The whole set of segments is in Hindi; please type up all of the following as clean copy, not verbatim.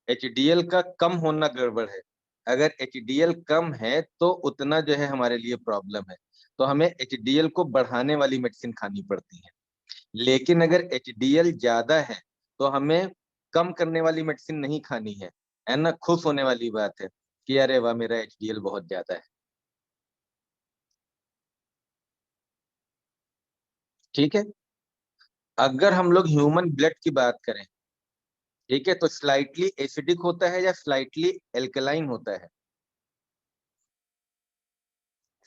HDL का कम होना गड़बड़ है। अगर HDL कम है तो उतना जो है हमारे लिए प्रॉब्लम है, तो हमें HDL को बढ़ाने वाली मेडिसिन खानी पड़ती है। लेकिन अगर HDL ज्यादा है तो हमें कम करने वाली मेडिसिन नहीं खानी है ना। खुश होने वाली बात है कि अरे वाह मेरा HDL बहुत ज्यादा है। ठीक है। अगर हम लोग ह्यूमन ब्लड की बात करें, ठीक है, तो स्लाइटली एसिडिक होता है या स्लाइटली एल्कलाइन होता है?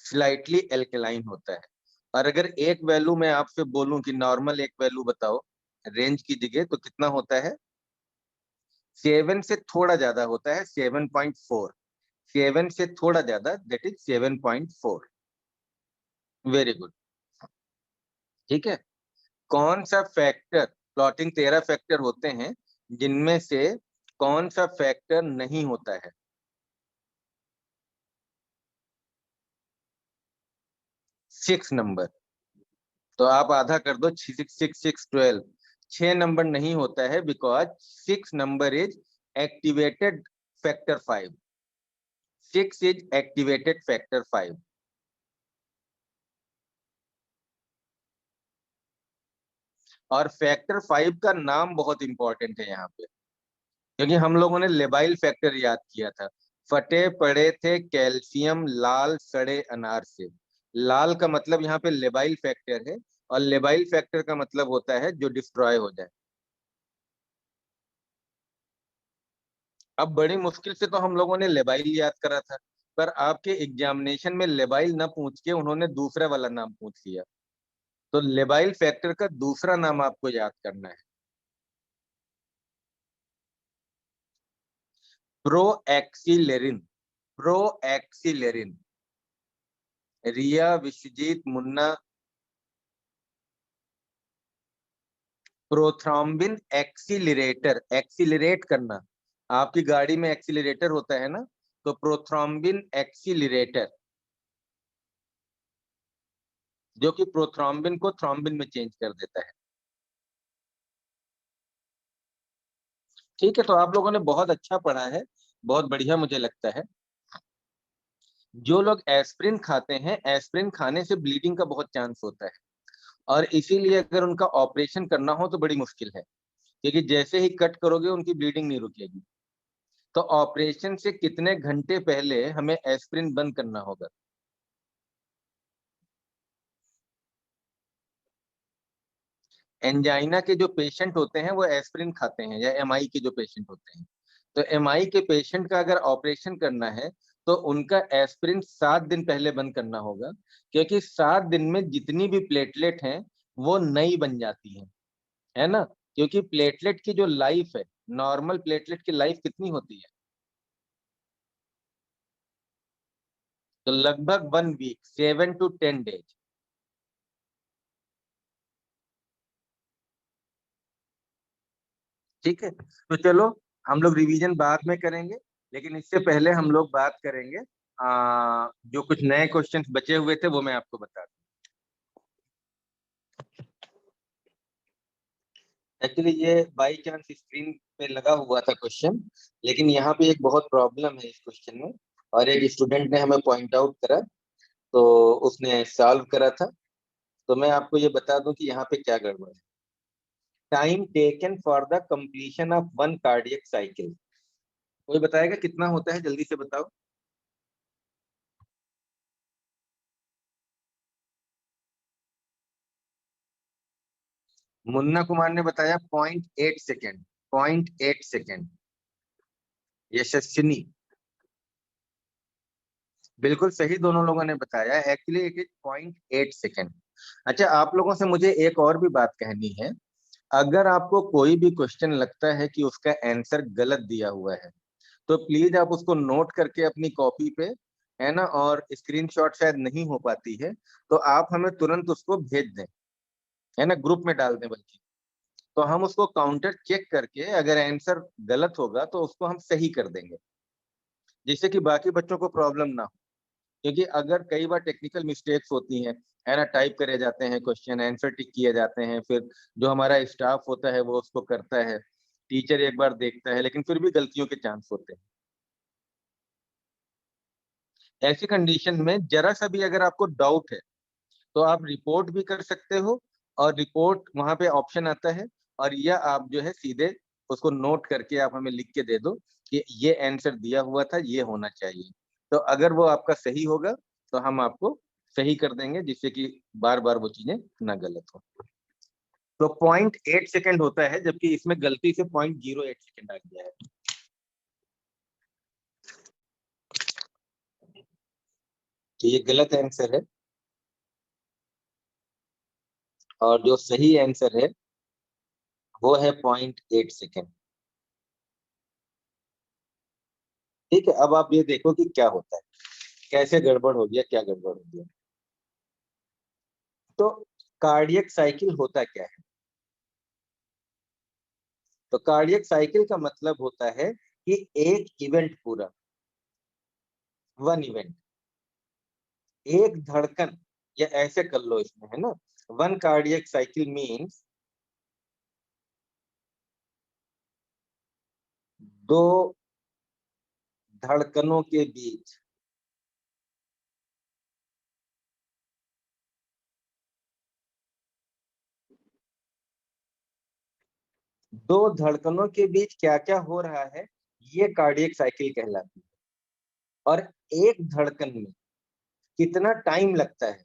स्लाइटली एल्कलाइन होता है। और अगर एक वैल्यू मैं आपसे बोलूं कि नॉर्मल एक वैल्यू बताओ रेंज की जगह, तो कितना होता है? 7 से थोड़ा ज्यादा होता है, 7.4। 7 से थोड़ा ज्यादा, दैट इज 7.4। Very good. ठीक है। कौन सा फैक्टर, प्लॉटिंग 13 फैक्टर होते हैं, जिनमें से कौन सा फैक्टर नहीं होता है? 6 नंबर। तो आप आधा कर दो, 6 6 6 12। 6 नंबर नहीं होता है because 6 number is activated factor 5। 6 is activated factor 5। और फैक्टर 5 का नाम बहुत इंपॉर्टेंट है यहाँ पे, क्योंकि हम लोगों ने लेबाइल फैक्टर याद किया था। फटे पड़े थे कैल्शियम लाल सड़े अनार से। लाल का मतलब यहाँ पे लेबाइल फैक्टर है, और लेबाइल फैक्टर का मतलब होता है जो डिस्ट्रॉय हो जाए। अब बड़ी मुश्किल से तो हम लोगों ने लेबाइल याद करा था, पर आपके एग्जामिनेशन में लेबाइल ना पूछ के उन्होंने दूसरा वाला नाम पूछ लिया। तो लेबाइल फैक्टर का दूसरा नाम आपको याद करना है, प्रोएक्सीलेरिन। प्रोएक्सीलेरिन। रिया, विश्वजीत, मुन्ना। प्रोथ्रॉम्बिन एक्सीलरेटर, एक्सीलरेट करना। आपकी गाड़ी में एक्सीलरेटर होता है ना, तो प्रोथ्रॉम्बिन एक्सीलरेटर, जो कि प्रोथ्रॉम्बिन को थ्रॉम्बिन में चेंज कर देता है। ठीक है, तो आप लोगों ने बहुत अच्छा पढ़ा है, बहुत बढ़िया मुझे लगता है। जो लोग एस्प्रिन खाते हैं, एस्प्रिन खाने से ब्लीडिंग का बहुत चांस होता है, और इसीलिए अगर उनका ऑपरेशन करना हो तो बड़ी मुश्किल है, क्योंकि जैसे ही कट करोगे उनकी ब्लीडिंग नहीं रुकेगी। तो ऑपरेशन से कितने घंटे पहले हमें एस्प्रिन बंद करना होगा? एंजाइना के जो पेशेंट होते हैं वो एस्प्रिन खाते हैं, या MI के जो पेशेंट होते हैं, तो MI के पेशेंट का अगर ऑपरेशन करना है तो उनका एस्प्रिन 7 दिन पहले बंद करना होगा, क्योंकि 7 दिन में जितनी भी प्लेटलेट हैं वो नई बन जाती है ना। क्योंकि प्लेटलेट की जो लाइफ है, नॉर्मल प्लेटलेट की लाइफ कितनी होती है? तो लगभग 1 वीक, 7 to 10 डेज। ठीक है, तो चलो हम लोग रिवीजन बाद में करेंगे, लेकिन इससे पहले हम लोग बात करेंगे, जो कुछ नए क्वेश्चंस बचे हुए थे वो मैं आपको बता दूं। एक्चुअली ये बाई चांस स्क्रीन पे लगा हुआ था क्वेश्चन, लेकिन यहाँ पे एक बहुत प्रॉब्लम है इस क्वेश्चन में, और एक स्टूडेंट ने हमें पॉइंट आउट करा, तो उसने सॉल्व करा था। तो मैं आपको ये बता दूं कि यहाँ पे क्या गड़बड़ है। Time taken for the completion of one cardiac cycle, कोई बताएगा कितना होता है? जल्दी से बताओ। मुन्ना कुमार ने बताया 0.8 सेकेंड। 0.8 सेकेंड। यशस्विनी, बिल्कुल सही दोनों लोगों ने बताया, एक्चुअली इट इज 0.8 सेकेंड। अच्छा, आप लोगों से मुझे एक और भी बात कहनी है। अगर आपको कोई भी क्वेश्चन लगता है कि उसका आंसर गलत दिया हुआ है, तो प्लीज आप उसको नोट करके अपनी कॉपी पे, है ना, और स्क्रीनशॉट शायद नहीं हो पाती है, तो आप हमें तुरंत उसको भेज दें, है ना, ग्रुप में डाल दें बल्कि। तो हम उसको काउंटर चेक करके अगर आंसर गलत होगा तो उसको हम सही कर देंगे, जिससे कि बाकी बच्चों को प्रॉब्लम ना हो। क्योंकि अगर कई बार टेक्निकल मिस्टेक्स होती हैं, है ना, टाइप करे जाते हैं क्वेश्चन, आंसर टिक किए जाते हैं, फिर जो हमारा स्टाफ होता है वो उसको करता है, टीचर एक बार देखता है, लेकिन फिर भी गलतियों के चांस होते हैं। ऐसी कंडीशन में जरा सा भी अगर आपको डाउट है तो आप रिपोर्ट भी कर सकते हो, और रिपोर्ट वहां पे ऑप्शन आता है, और या आप जो है सीधे उसको नोट करके आप हमें लिख के दे दो कि ये आंसर दिया हुआ था, ये होना चाहिए। तो अगर वो आपका सही होगा तो हम आपको सही कर देंगे, जिससे कि बार बार वो चीजें ना गलत हो। तो 0.8 सेकेंड होता है, जबकि इसमें गलती से 0.08 सेकेंड आ गया है। तो ये गलत आंसर है, और जो सही आंसर है वो है 0.8 सेकेंड। ठीक है, अब आप ये देखो कि क्या होता है, कैसे गड़बड़ हो गया, क्या गड़बड़ हो गया। तो कार्डियक साइकिल होता क्या है? तो कार्डियक साइकिल का मतलब होता है कि एक इवेंट पूरा, वन इवेंट, एक धड़कन, या ऐसे कर लो इसमें, है ना। वन कार्डियक साइकिल मीन्स दो धड़कनों के बीच दो धड़कनों के बीच क्या क्या हो रहा है, ये कार्डियक साइकिल कहलाती है। और एक धड़कन में कितना टाइम लगता है,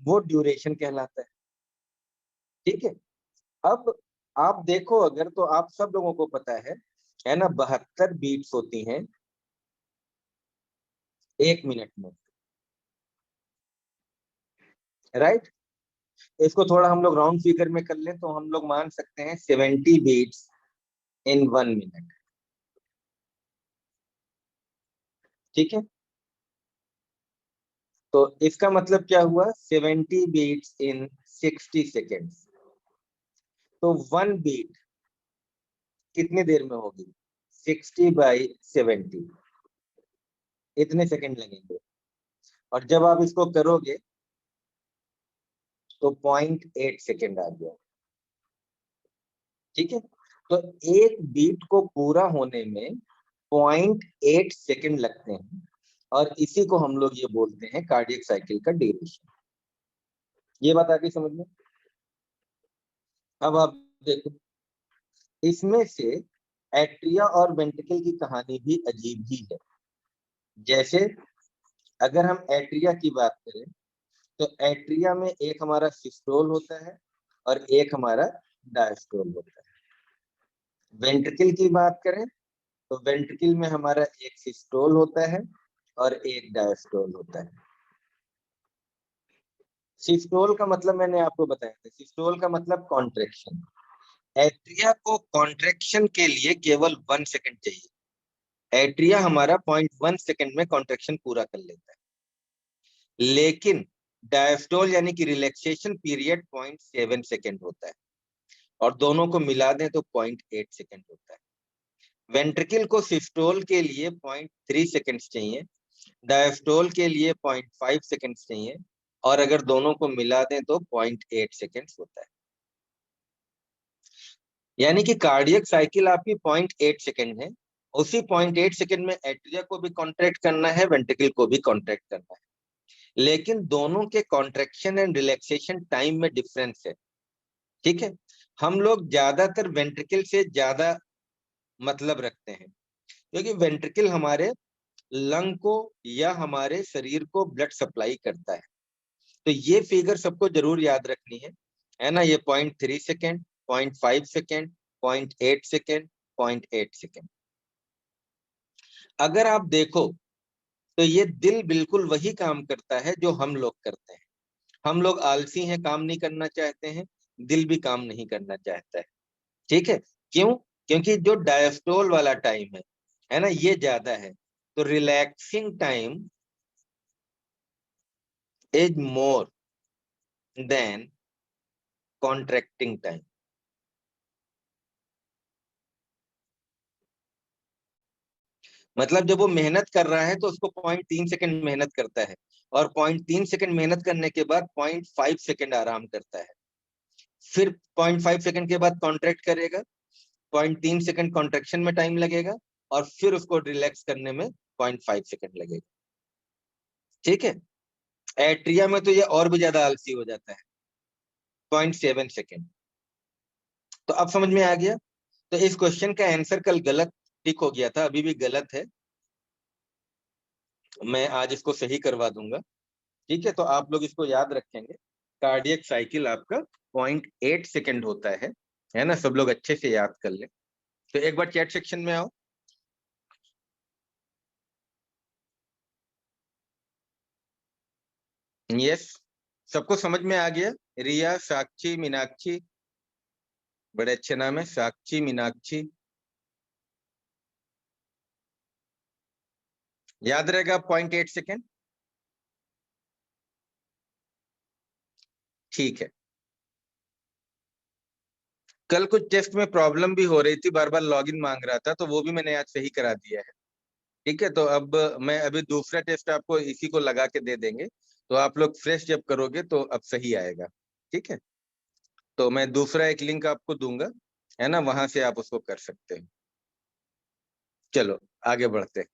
वो ड्यूरेशन कहलाता है। ठीक है। अब आप देखो, अगर तो आप सब लोगों को पता है ना, 72 बीट्स होती हैं एक मिनट में, राइट। इसको थोड़ा हम लोग राउंड फिगर में कर लें तो हम लोग मान सकते हैं 70 बीट्स इन 1 मिनट। ठीक है। तो इसका मतलब क्या हुआ, 70 बीट्स इन 60 सेकेंड्स। तो 1 बीट कितनी देर में होगी, 60/70, इतने सेकंड लगेंगे। और जब आप इसको करोगे तो 0.8 सेकेंड आ गया। ठीक है। तो एक बीट को पूरा होने में 0.8 सेकेंड लगते हैं, और इसी को हम लोग ये बोलते हैं कार्डियक साइकिल का ड्यूरेशन। ये बात आगे समझ में। अब आप देखो, इसमें से एट्रिया और वेंट्रिकल की कहानी भी अजीब ही है। जैसे अगर हम एट्रिया की बात करें, तो एट्रिया में एक हमारा सिस्टोल होता है और एक हमारा डायस्टोल होता है। वेंट्रिकल की बात करें तो वेंट्रिकल में हमारा एक सिस्टोल होता है और एक डायस्टोल होता है। सिस्टोल का मतलब मैंने आपको बताया था, सिस्टोल का मतलब कॉन्ट्रेक्शन। एट्रिया को कॉन्ट्रेक्शन के लिए केवल 1 सेकेंड चाहिए। एट्रिया हमारा 0.1 सेकेंड में कॉन्ट्रेक्शन पूरा कर लेता है, लेकिन डायस्टोल यानी कि रिलैक्सेशन पीरियड 0.7 सेकेंड होता है, और दोनों को मिला दें तो 0.8 सेकेंड होता है। वेंट्रिकल को सिस्टोल के लिए 0.3 सेकेंड चाहिए, डायस्टोल के लिए 0.5 सेकेंड चाहिए, और अगर दोनों को मिला दें तो 0.8 सेकेंड होता है। यानी कि कार्डियक साइकिल आपकी 0.8 सेकेंड है। उसी 0.8 सेकेंड में एट्रिया को भी कॉन्ट्रैक्ट करना है, वेंट्रिकल को भी कॉन्ट्रैक्ट करना है, लेकिन दोनों के कॉन्ट्रैक्शन एंड रिलैक्सेशन टाइम में डिफरेंस है। ठीक है। हम लोग ज्यादातर वेंट्रिकल से ज्यादा मतलब रखते हैं, क्योंकि वेंट्रिकल हमारे लंग को या हमारे शरीर को ब्लड सप्लाई करता है। तो ये फिगर सबको जरूर याद रखनी है ना। ये 0.3 सेकेंड, 0.5 सेकेंड, 0.8 सेकेंड, 0.8 सेकेंड। अगर आप देखो तो ये दिल बिल्कुल वही काम करता है जो हम लोग करते हैं। हम लोग आलसी हैं, काम नहीं करना चाहते हैं, दिल भी काम नहीं करना चाहता है। ठीक है। क्यों? क्योंकि जो डायस्टोल वाला टाइम है ना, ये ज्यादा है। तो relaxing time is more than contracting time. मतलब जब वो मेहनत कर रहा है तो उसको 0.3 सेकेंड मेहनत करता है, और 0.3 सेकेंड मेहनत करने के बाद 0.5 सेकेंड आराम करता है। फिर 0.5 सेकेंड के बाद कॉन्ट्रैक्ट करेगा, 0.3 सेकंड कॉन्ट्रेक्शन में टाइम लगेगा और फिर उसको रिलैक्स करने में 0.5 सेकंड लगेगा। ठीक है। एट्रिया में तो ये और भी ज्यादा आलसी हो जाता है, 0.7 सेकंड। तो अब समझ में आ गया। तो इस क्वेश्चन का आंसर कल गलत टिक हो गया था, अभी भी गलत है, मैं आज इसको सही करवा दूंगा। ठीक है, तो आप लोग इसको याद रखेंगे, कार्डियक साइकिल आपका 0.8 सेकंड होता है ना। सब लोग अच्छे से याद कर ले। तो एक बार चैट सेक्शन में आओ। यस, सबको समझ में आ गया। रिया, साक्षी, मीनाक्षी, बड़े अच्छे नाम है, साक्षी, मीनाक्षी। याद रहेगा 0.8 सेकंड। ठीक है। कल कुछ टेस्ट में प्रॉब्लम भी हो रही थी, बार बार लॉगिन मांग रहा था, तो वो भी मैंने आज सही करा दिया है। ठीक है, तो अब मैं अभी दूसरा टेस्ट आपको इसी को लगा के दे देंगे, तो आप लोग फ्रेश जब करोगे तो अब सही आएगा। ठीक है, तो मैं दूसरा एक लिंक आपको दूंगा, है ना, वहां से आप उसको कर सकते हैं। चलो आगे बढ़ते हैं।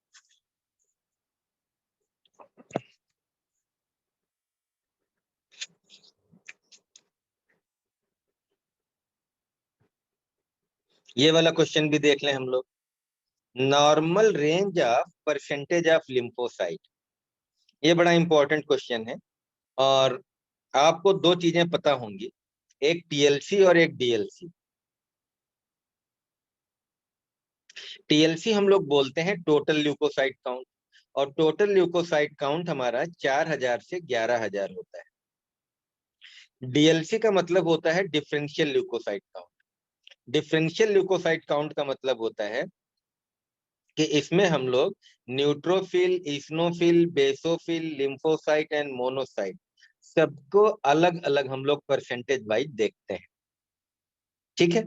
ये वाला क्वेश्चन भी देख लें हम लोग। Normal range of percentage of lymphocyte, ये बड़ा इंपॉर्टेंट क्वेश्चन है। और आपको दो चीजें पता होंगी, एक टीएलसी और एक डीएलसी। टीएलसी हम लोग बोलते हैं टोटल ल्यूकोसाइट काउंट, और टोटल ल्यूकोसाइट काउंट हमारा 4,000 से 11,000 होता है। डीएलसी का मतलब होता है differential leucocyte count. Differential leucocyte count का मतलब होता है कि इसमें हम लोग neutrophil, eosinophil, basophil, lymphocyte and monocyte सबको अलग अलग हम लोग परसेंटेज वाइज देखते हैं। ठीक है,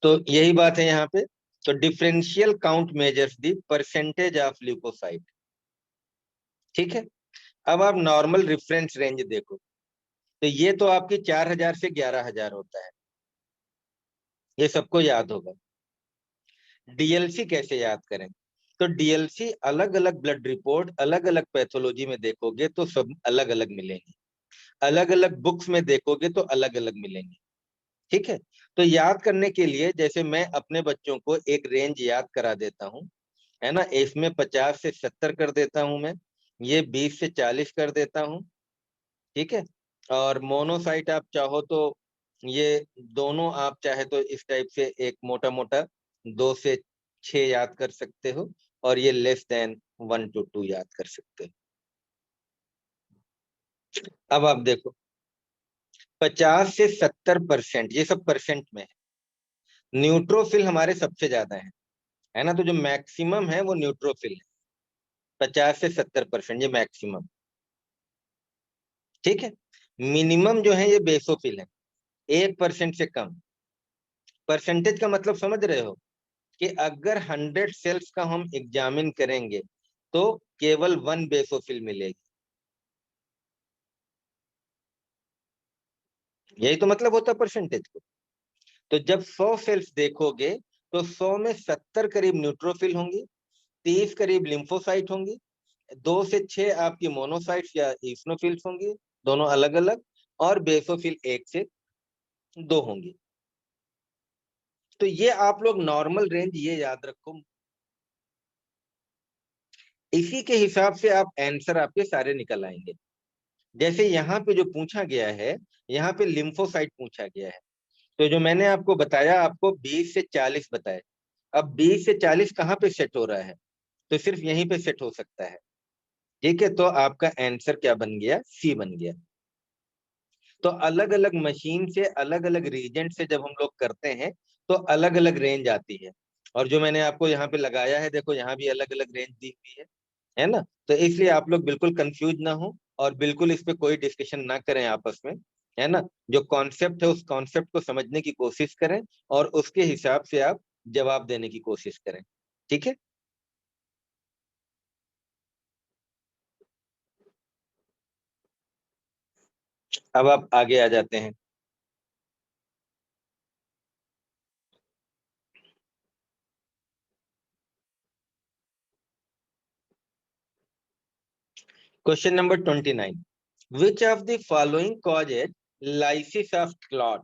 तो यही बात है यहाँ पे। तो differential count measures the percentage of leucocyte. ठीक है, अब आप नॉर्मल रेफरेंस रेंज देखो, तो ये तो आपकी 4,000 से 11,000 होता है, ये सबको याद होगा। डीएलसी कैसे याद करें? तो डीएलसी अलग अलग ब्लड रिपोर्ट, अलग अलग पैथोलॉजी में देखोगे तो सब अलग अलग मिलेंगे, अलग अलग बुक्स में देखोगे तो अलग अलग मिलेंगे। ठीक है, तो याद करने के लिए जैसे मैं अपने बच्चों को एक रेंज याद करा देता हूँ, है ना, इसमें 50 से 70 कर देता हूं मैं, ये 20 से 40 कर देता हूँ। ठीक है, और मोनोसाइट आप चाहो तो ये दोनों आप चाहे तो इस टाइप से एक मोटा मोटा 2 से 6 याद कर सकते हो, और ये लेस देन 1 to 2 याद कर सकते हो। अब आप देखो, 50 से 70% ये सब परसेंट में है। न्यूट्रोफिल हमारे सबसे ज्यादा है ना, तो जो मैक्सिमम है वो न्यूट्रोफिल है, 50 से 70% ये मैक्सिमम। ठीक है, मिनिमम जो है ये बेसोफिल है, 1% से कम। परसेंटेज का मतलब समझ रहे हो, कि अगर 100 सेल्स का हम एग्जामिन करेंगे तो केवल 1 बेसोफिल मिलेगी। यही तो मतलब होता है परसेंटेज को। तो जब 100 सेल्स देखोगे तो 100 में 70 करीब न्यूट्रोफिल होंगी, 30 करीब लिम्फोसाइट होंगी, 2 से 6 आपकी मोनोसाइट्स या इस्नोफिल्स होंगी, दोनों अलग अलग, और बेसोफिल 1 से 2 होंगी। तो ये आप लोग नॉर्मल रेंज ये याद रखो, इसी के हिसाब से आप आंसर आपके सारे निकल आएंगे। जैसे यहाँ पे जो पूछा गया है, यहाँ पे लिम्फोसाइट पूछा गया है, तो जो मैंने आपको बताया, आपको 20 से 40 बताए। अब 20 से 40 कहाँ पे सेट हो रहा है? तो सिर्फ यहीं पे सेट हो सकता है। ठीक है, तो आपका आंसर क्या बन गया? सी बन गया। तो अलग अलग मशीन से, अलग अलग रीजेंट से जब हम लोग करते हैं तो अलग अलग रेंज आती है। और जो मैंने आपको यहाँ पे लगाया है, देखो यहाँ भी अलग अलग रेंज दी हुई है ना। तो इसलिए आप लोग बिल्कुल कंफ्यूज ना हो, और बिल्कुल इस पे कोई डिस्कशन ना करें आपस में, है ना। जो कॉन्सेप्ट है उस कॉन्सेप्ट को समझने की कोशिश करें, और उसके हिसाब से आप जवाब देने की कोशिश करें। ठीक है, अब आप आगे आ जाते हैं। Question number 29, which of the following causes lysis of clot.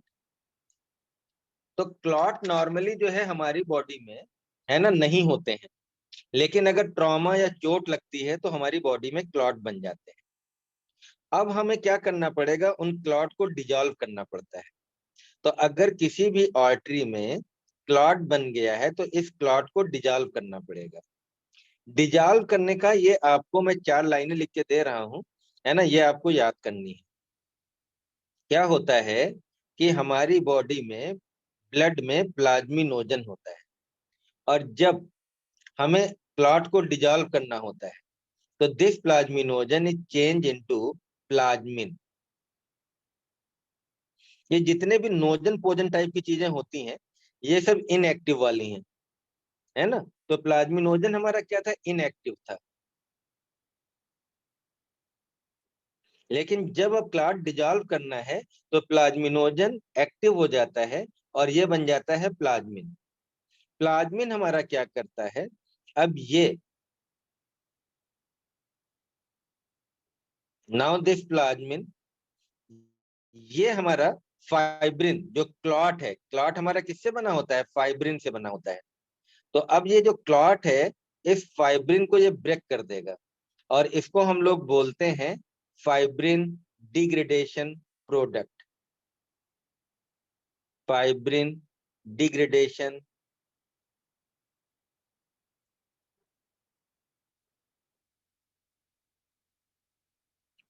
तो क्लॉट नॉर्मली जो है हमारी बॉडी में है ना नहीं होते हैं, लेकिन अगर ट्रॉमा या चोट लगती है तो हमारी बॉडी में क्लॉट बन जाते हैं। अब हमें क्या करना पड़ेगा, उन क्लॉट को डिजॉल्व करना पड़ता है। तो अगर किसी भी आर्टरी में क्लॉट बन गया है तो इस क्लॉट को डिजॉल्व करना पड़ेगा। डिजॉल्व करने का ये आपको मैं 4 लाइनें लिख के दे रहा हूं, है ना, ये आपको याद करनी है। क्या होता है कि हमारी बॉडी में ब्लड में प्लाज्मिनोजन होता है, और जब हमें क्लॉट को डिजॉल्व करना होता है तो this plasminogen is change into plasmin. ये जितने भी नोजन पोजन टाइप की चीजें होती हैं ये सब इनएक्टिव वाली हैं, है ना। तो प्लाज्मिनोजन हमारा क्या था, इनएक्टिव था। लेकिन जब अब क्लॉट डिजॉल्व करना है तो प्लाज्मिनोजन एक्टिव हो जाता है और ये बन जाता है प्लाज्मिन। प्लाज्मिन हमारा क्या करता है, अब ये नाउ दिस प्लाज्मिन, ये हमारा फाइब्रिन जो क्लॉट है, क्लॉट हमारा किससे बना होता है, फाइब्रिन से बना होता है। तो अब ये जो क्लॉट है इस फाइब्रिन को ये ब्रेक कर देगा, और इसको हम लोग बोलते हैं fibrin degradation product. Fibrin degradation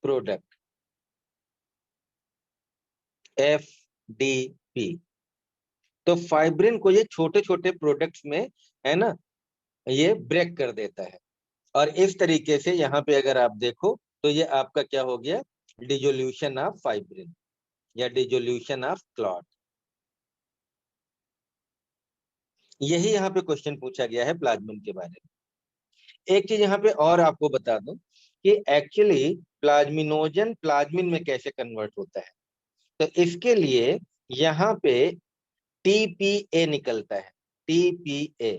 product, FDP। तो फाइब्रिन को ये छोटे छोटे प्रोडक्ट्स में, है ना, ये ब्रेक कर देता है। और इस तरीके से यहाँ पे अगर आप देखो तो ये आपका क्या हो गया, डिजोल्यूशन ऑफ फाइब्रिन या डिजोल्यूशन ऑफ क्लॉट। यही यहाँ पे क्वेश्चन पूछा गया है प्लाज्मिन के बारे में। एक चीज यहाँ पे और आपको बता दूं कि एक्चुअली प्लाज्मिनोजन प्लाज्मिन में कैसे कन्वर्ट होता है। तो इसके लिए यहाँ पे TPA निकलता है, TPA।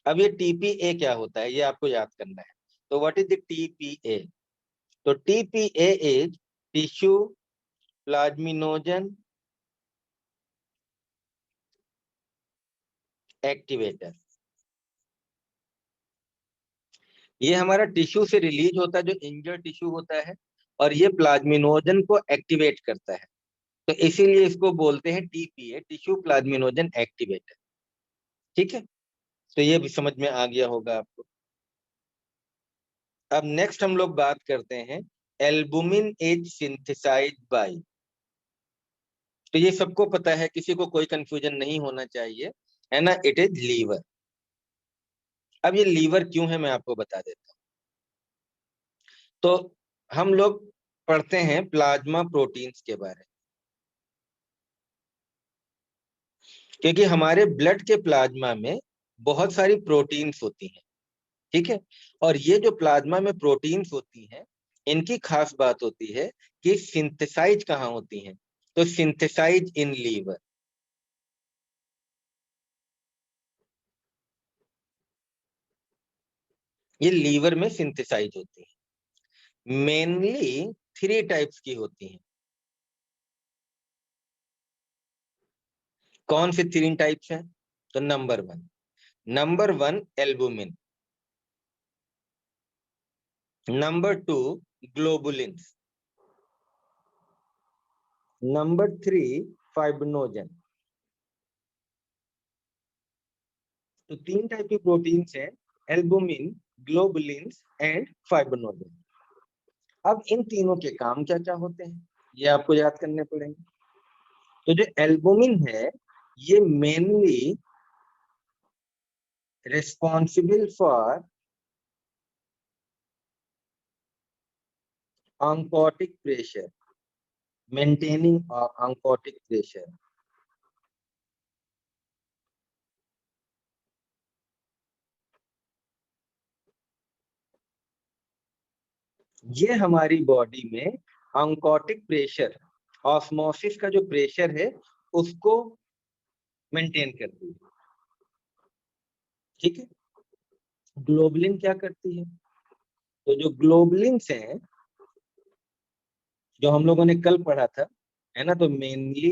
अब ये TPA क्या होता है ये आपको याद करना है। तो व्हाट इज द TPA? तो TPA is tissue plasminogen activator. ये हमारा टिश्यू से रिलीज होता है जो इंजर्ड टिश्यू होता है, और ये प्लाज्मिनोजन को एक्टिवेट करता है। तो इसीलिए इसको बोलते हैं TPA, टिश्यू प्लाज्मिनोजन एक्टिवेटर। ठीक है, तो ये भी समझ में आ गया होगा आपको। अब नेक्स्ट हम लोग बात करते हैं एल्बुमिन इज सिंथेसाइज्ड बाय। तो ये सबको पता है, किसी को कोई कंफ्यूजन नहीं होना चाहिए, है ना, इट इज लीवर। अब ये लीवर क्यों है मैं आपको बता देता हूँ। तो हम लोग पढ़ते हैं प्लाज्मा प्रोटीन्स के बारे में, क्योंकि हमारे ब्लड के प्लाज्मा में बहुत सारी प्रोटीन्स होती हैं। ठीक है, और ये जो प्लाज्मा में प्रोटीन्स होती हैं इनकी खास बात होती है कि सिंथेसाइज कहाँ होती हैं। तो सिंथेसाइज इन लीवर। ये लीवर में सिंथेसाइज होती है। मेनली 3 टाइप्स की होती हैं। कौन से 3 टाइप्स हैं? तो number 1 albumin, number 2 globulins, number 3 fibrinogen. तो 3 टाइप की प्रोटीन्स हैं, एल्बुमिन, ग्लोबुलिन्स एंड फाइब्रिनोजन। अब इन तीनों के काम क्या क्या होते हैं ये आपको याद करने पड़ेंगे। तो जो एल्बुमिन है ये mainly responsible for oncotic pressure, maintaining oncotic pressure. ये हमारी बॉडी में ऑन्कोटिक प्रेशर, ऑस्मोसिस का जो प्रेशर है उसको मेंटेन करती है। ठीक है, ग्लोबुलिन क्या करती है, तो जो ग्लोबुलिन्स हैं, जो हम लोगों ने कल पढ़ा था, है ना, तो mainly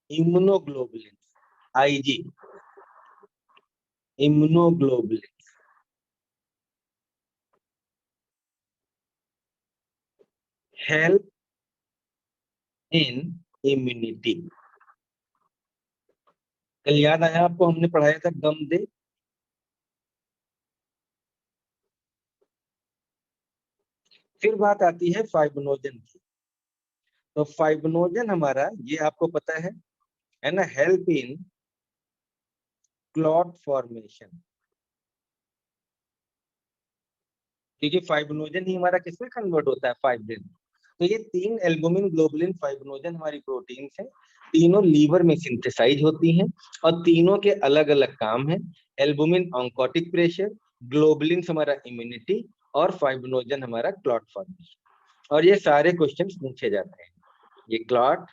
immunoglobulins, IG, immunoglobulin help in immunity. कल याद आया आपको, हमने पढ़ाया था गम दे। फिर बात आती है फाइब्रिनोजन की। तो फाइब्रिनोजन हमारा, ये आपको पता है ना, हेल्प इन क्लॉट फॉर्मेशन, क्योंकि फाइब्रिनोजन ही हमारा किसमें कन्वर्ट होता है, फाइब्रिन। तो ये तीन एल्बुमिन, ग्लोबुलिन, फाइब्रिनोजन हमारी प्रोटीन्स हैं। तीनों लीवर में सिंथेसाइज होती हैं और तीनों के अलग अलग काम हैं। एल्बुमिन ऑन्कोटिक प्रेशर, ग्लोबुलिन हमारा इम्यूनिटी, और फाइब्रिनोजन हमारा क्लॉट फॉर्मेशन। और ये सारे क्वेश्चन पूछे जाते हैं, ये क्लॉट,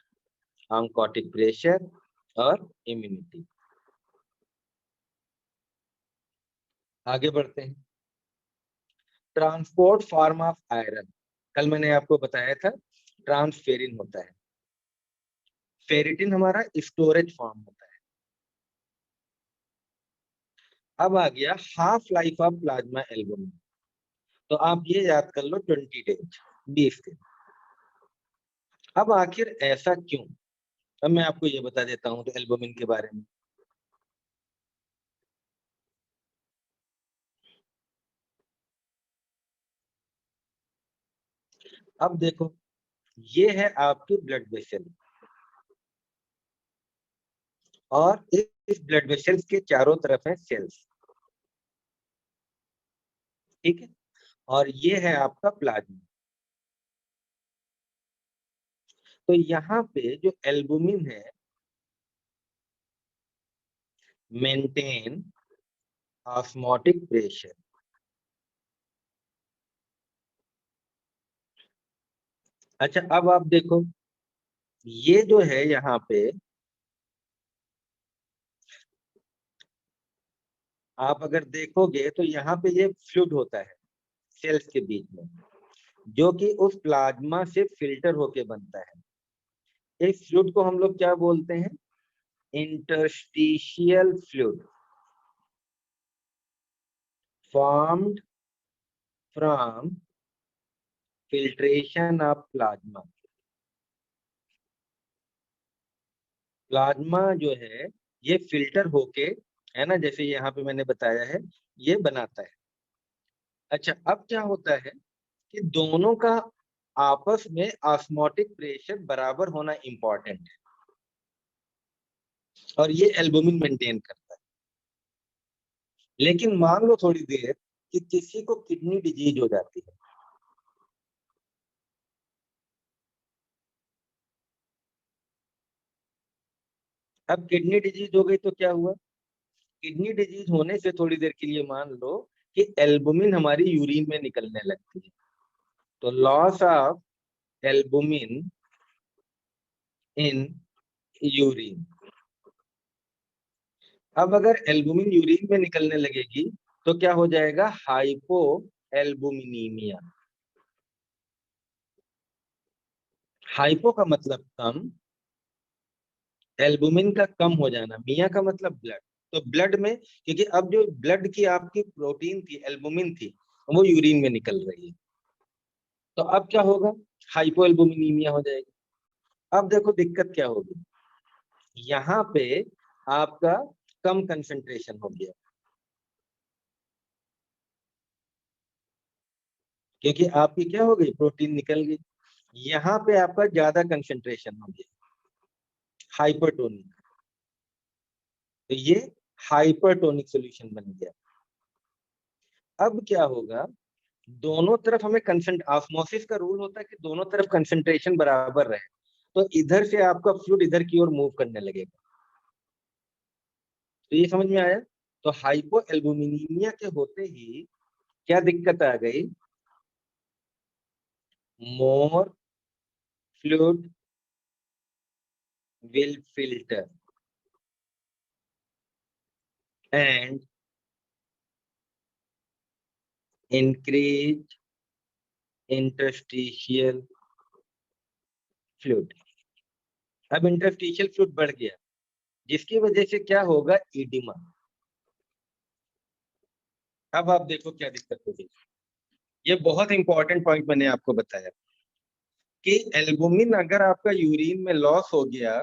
ऑन्कोटिक प्रेशर और इम्यूनिटी। आगे बढ़ते हैं। ट्रांसपोर्ट फॉर्म ऑफ आयरन, कल मैंने आपको बताया था ट्रांसफेरिन होता है। फेरिटिन हमारा स्टोरेज फॉर्म होता है। अब आ गया half life of plasma albumin. तो आप ये याद कर लो, 20 डेज, 20 दिन। अब आखिर ऐसा क्यों, अब मैं आपको ये बता देता हूँ तो एल्बुमिन के बारे में। अब देखो, ये है आपके ब्लड वेसल, और इस ब्लड वेसल्स के चारों तरफ है सेल्स, ठीक है। और ये है आपका प्लाज्मा। तो यहाँ पे जो एल्बुमिन है, मेंटेन ऑस्मोटिक प्रेशर। अच्छा, अब आप देखो, ये जो है यहाँ पे, आप अगर देखोगे तो यहाँ पे ये फ्लूइड होता है सेल्स के बीच में, जो कि उस प्लाज्मा से फिल्टर होके बनता है। इस फ्लूइड को हम लोग क्या बोलते हैं, interstitial fluid, formed from filtration of plasma. Plasma जो है ये फिल्टर होके, है ना, जैसे यहाँ पे मैंने बताया है, ये बनाता है। अच्छा, अब क्या होता है कि दोनों का आपस में ऑस्मोटिक प्रेशर बराबर होना इंपॉर्टेंट है, और ये एल्बुमिन मेंटेन करता है। लेकिन मान लो थोड़ी देर कि किसी को किडनी डिजीज हो जाती है, अब किडनी डिजीज हो गई तो क्या हुआ, किडनी डिजीज होने से थोड़ी देर के लिए मान लो कि एल्बुमिन हमारी यूरिन में निकलने लगती है। तो loss of albumin in urine. अब अगर एल्बुमिन यूरिन में निकलने लगेगी तो क्या हो जाएगा, हाइपो एल्बुमिनीमिया। हाइपो का मतलब कम, एल्बुमिन का कम हो जाना, मिया का मतलब ब्लड। तो ब्लड में, क्योंकि अब जो ब्लड की आपकी प्रोटीन थी, एल्बुमिन थी, वो यूरिन में निकल रही है, तो अब क्या होगा, हाइपो एल्बुमिनीमिया हो जाएगी। अब देखो दिक्कत क्या होगी, यहाँ पे आपका कम कंसंट्रेशन हो गया, क्योंकि आपकी क्या हो गई, प्रोटीन निकल गई। यहाँ पे आपका ज्यादा कंसंट्रेशन हो गया, हाइपरटोनिक। तो ये हाइपरटोनिक सॉल्यूशन बन गया। अब क्या होगा, दोनों तरफ हमें कंसेंट, ऑस्मोसिस का रूल होता है कि दोनों तरफ कंसंट्रेशन बराबर रहे, तो इधर से आपका फ्लूइड इधर की ओर मूव करने लगेगा। तो ये समझ में आया। तो हाइपो एल्बुमिनीमिया के होते ही क्या दिक्कत आ गई, more fluid will filter and increase interstitial fluid. अब इंटरस्टिशियल फ्लूइड बढ़ गया, जिसकी वजह से क्या होगा, इडिमा। अब आप देखो क्या दिक्कत होगी। ये बहुत इंपॉर्टेंट पॉइंट मैंने आपको बताया कि एल्बुमिन अगर आपका यूरिन में लॉस हो गया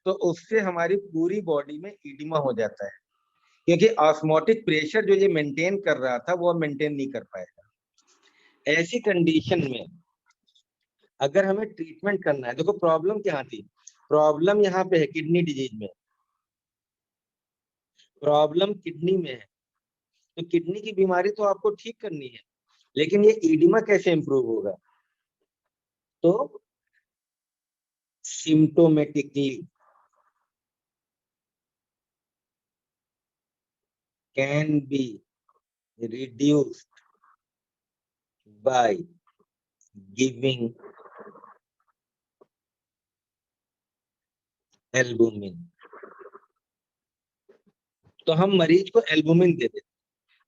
तो उससे हमारी पूरी बॉडी में इडिमा हो जाता है, क्योंकि ऑस्मोटिक प्रेशर जो ये मेंटेन कर रहा था वो मेंटेन नहीं कर पाएगा। ऐसी कंडीशन में अगर हमें ट्रीटमेंट करना है, देखो प्रॉब्लम क्या थी, प्रॉब्लम यहाँ पे है किडनी डिजीज में, प्रॉब्लम किडनी में है। तो किडनी की बीमारी तो आपको ठीक करनी है, लेकिन ये ईडिमा कैसे इंप्रूव होगा, तो symptomatically can be reduced by giving albumin. तो हम मरीज को एल्बुमिन दे देते,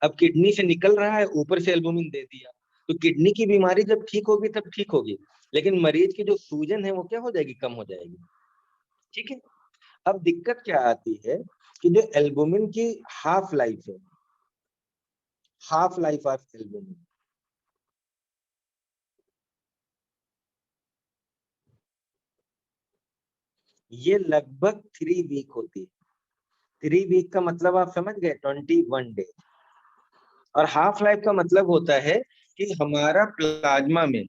अब किडनी से निकल रहा है, ऊपर से एल्बुमिन दे दिया, तो किडनी की बीमारी जब ठीक होगी तब ठीक होगी, लेकिन मरीज की जो सूजन है वो क्या हो जाएगी, कम हो जाएगी। ठीक है। अब दिक्कत क्या आती है कि जो एल्बुमिन की हाफ लाइफ है, हाफ लाइफ ऑफ एल्बुमिन, ये लगभग 3 वीक होती है। 3 वीक का मतलब आप समझ गए, 21 डे। और हाफ लाइफ का मतलब होता है कि हमारा प्लाज्मा में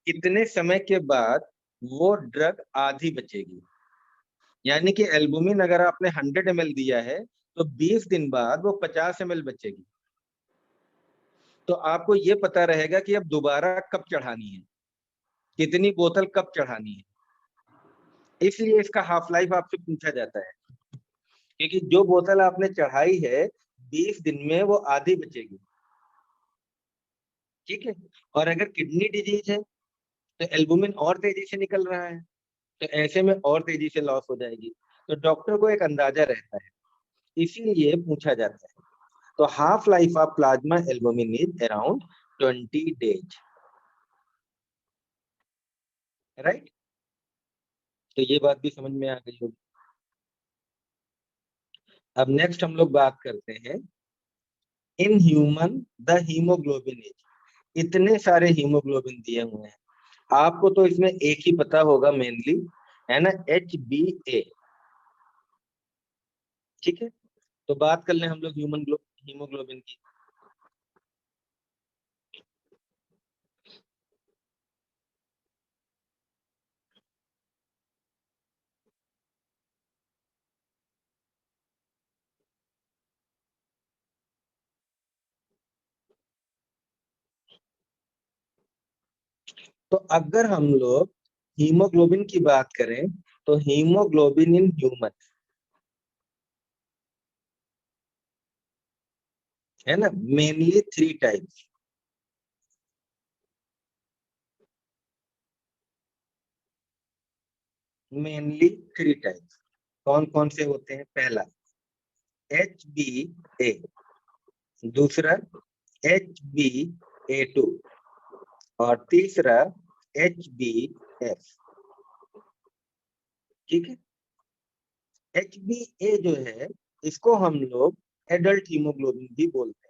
कितने समय के बाद वो ड्रग आधी बचेगी। यानी कि एल्बुमिन अगर आपने 100 ml दिया है तो 20 दिन बाद वो 50 ml बचेगी। तो आपको ये पता रहेगा कि अब दोबारा कब चढ़ानी है, कितनी बोतल कब चढ़ानी है। इसलिए इसका हाफ लाइफ आपसे पूछा जाता है, क्योंकि जो बोतल आपने चढ़ाई है 20 दिन में वो आधी बचेगी। ठीक है। और अगर किडनी डिजीज है तो एल्बुमिन और तेजी से निकल रहा है, तो ऐसे में और तेजी से लॉस हो जाएगी। तो डॉक्टर को एक अंदाजा रहता है, इसीलिए पूछा जाता है। तो half life of plasma albumin is around 20 days। Right. तो ये बात भी समझ में आ गई होगी। अब नेक्स्ट हम लोग बात करते हैं in human the haemoglobin age. इतने सारे हीमोग्लोबिन दिए हुए हैं, आपको तो इसमें एक ही पता होगा मेनली, है ना, HbA। ठीक है। तो बात कर लें हम लोग हीमोग्लोबिन की। तो अगर हम लोग हीमोग्लोबिन की बात करें तो हीमोग्लोबिन इन ह्यूमन, है ना, मेनली 3 टाइप्स। Mainly 3 types. कौन कौन से होते हैं, पहला HbA, दूसरा HbA2, और तीसरा HbF। ठीक है। HbA जो है, इसको हम लोग एडल्ट हीमोग्लोबिन भी बोलते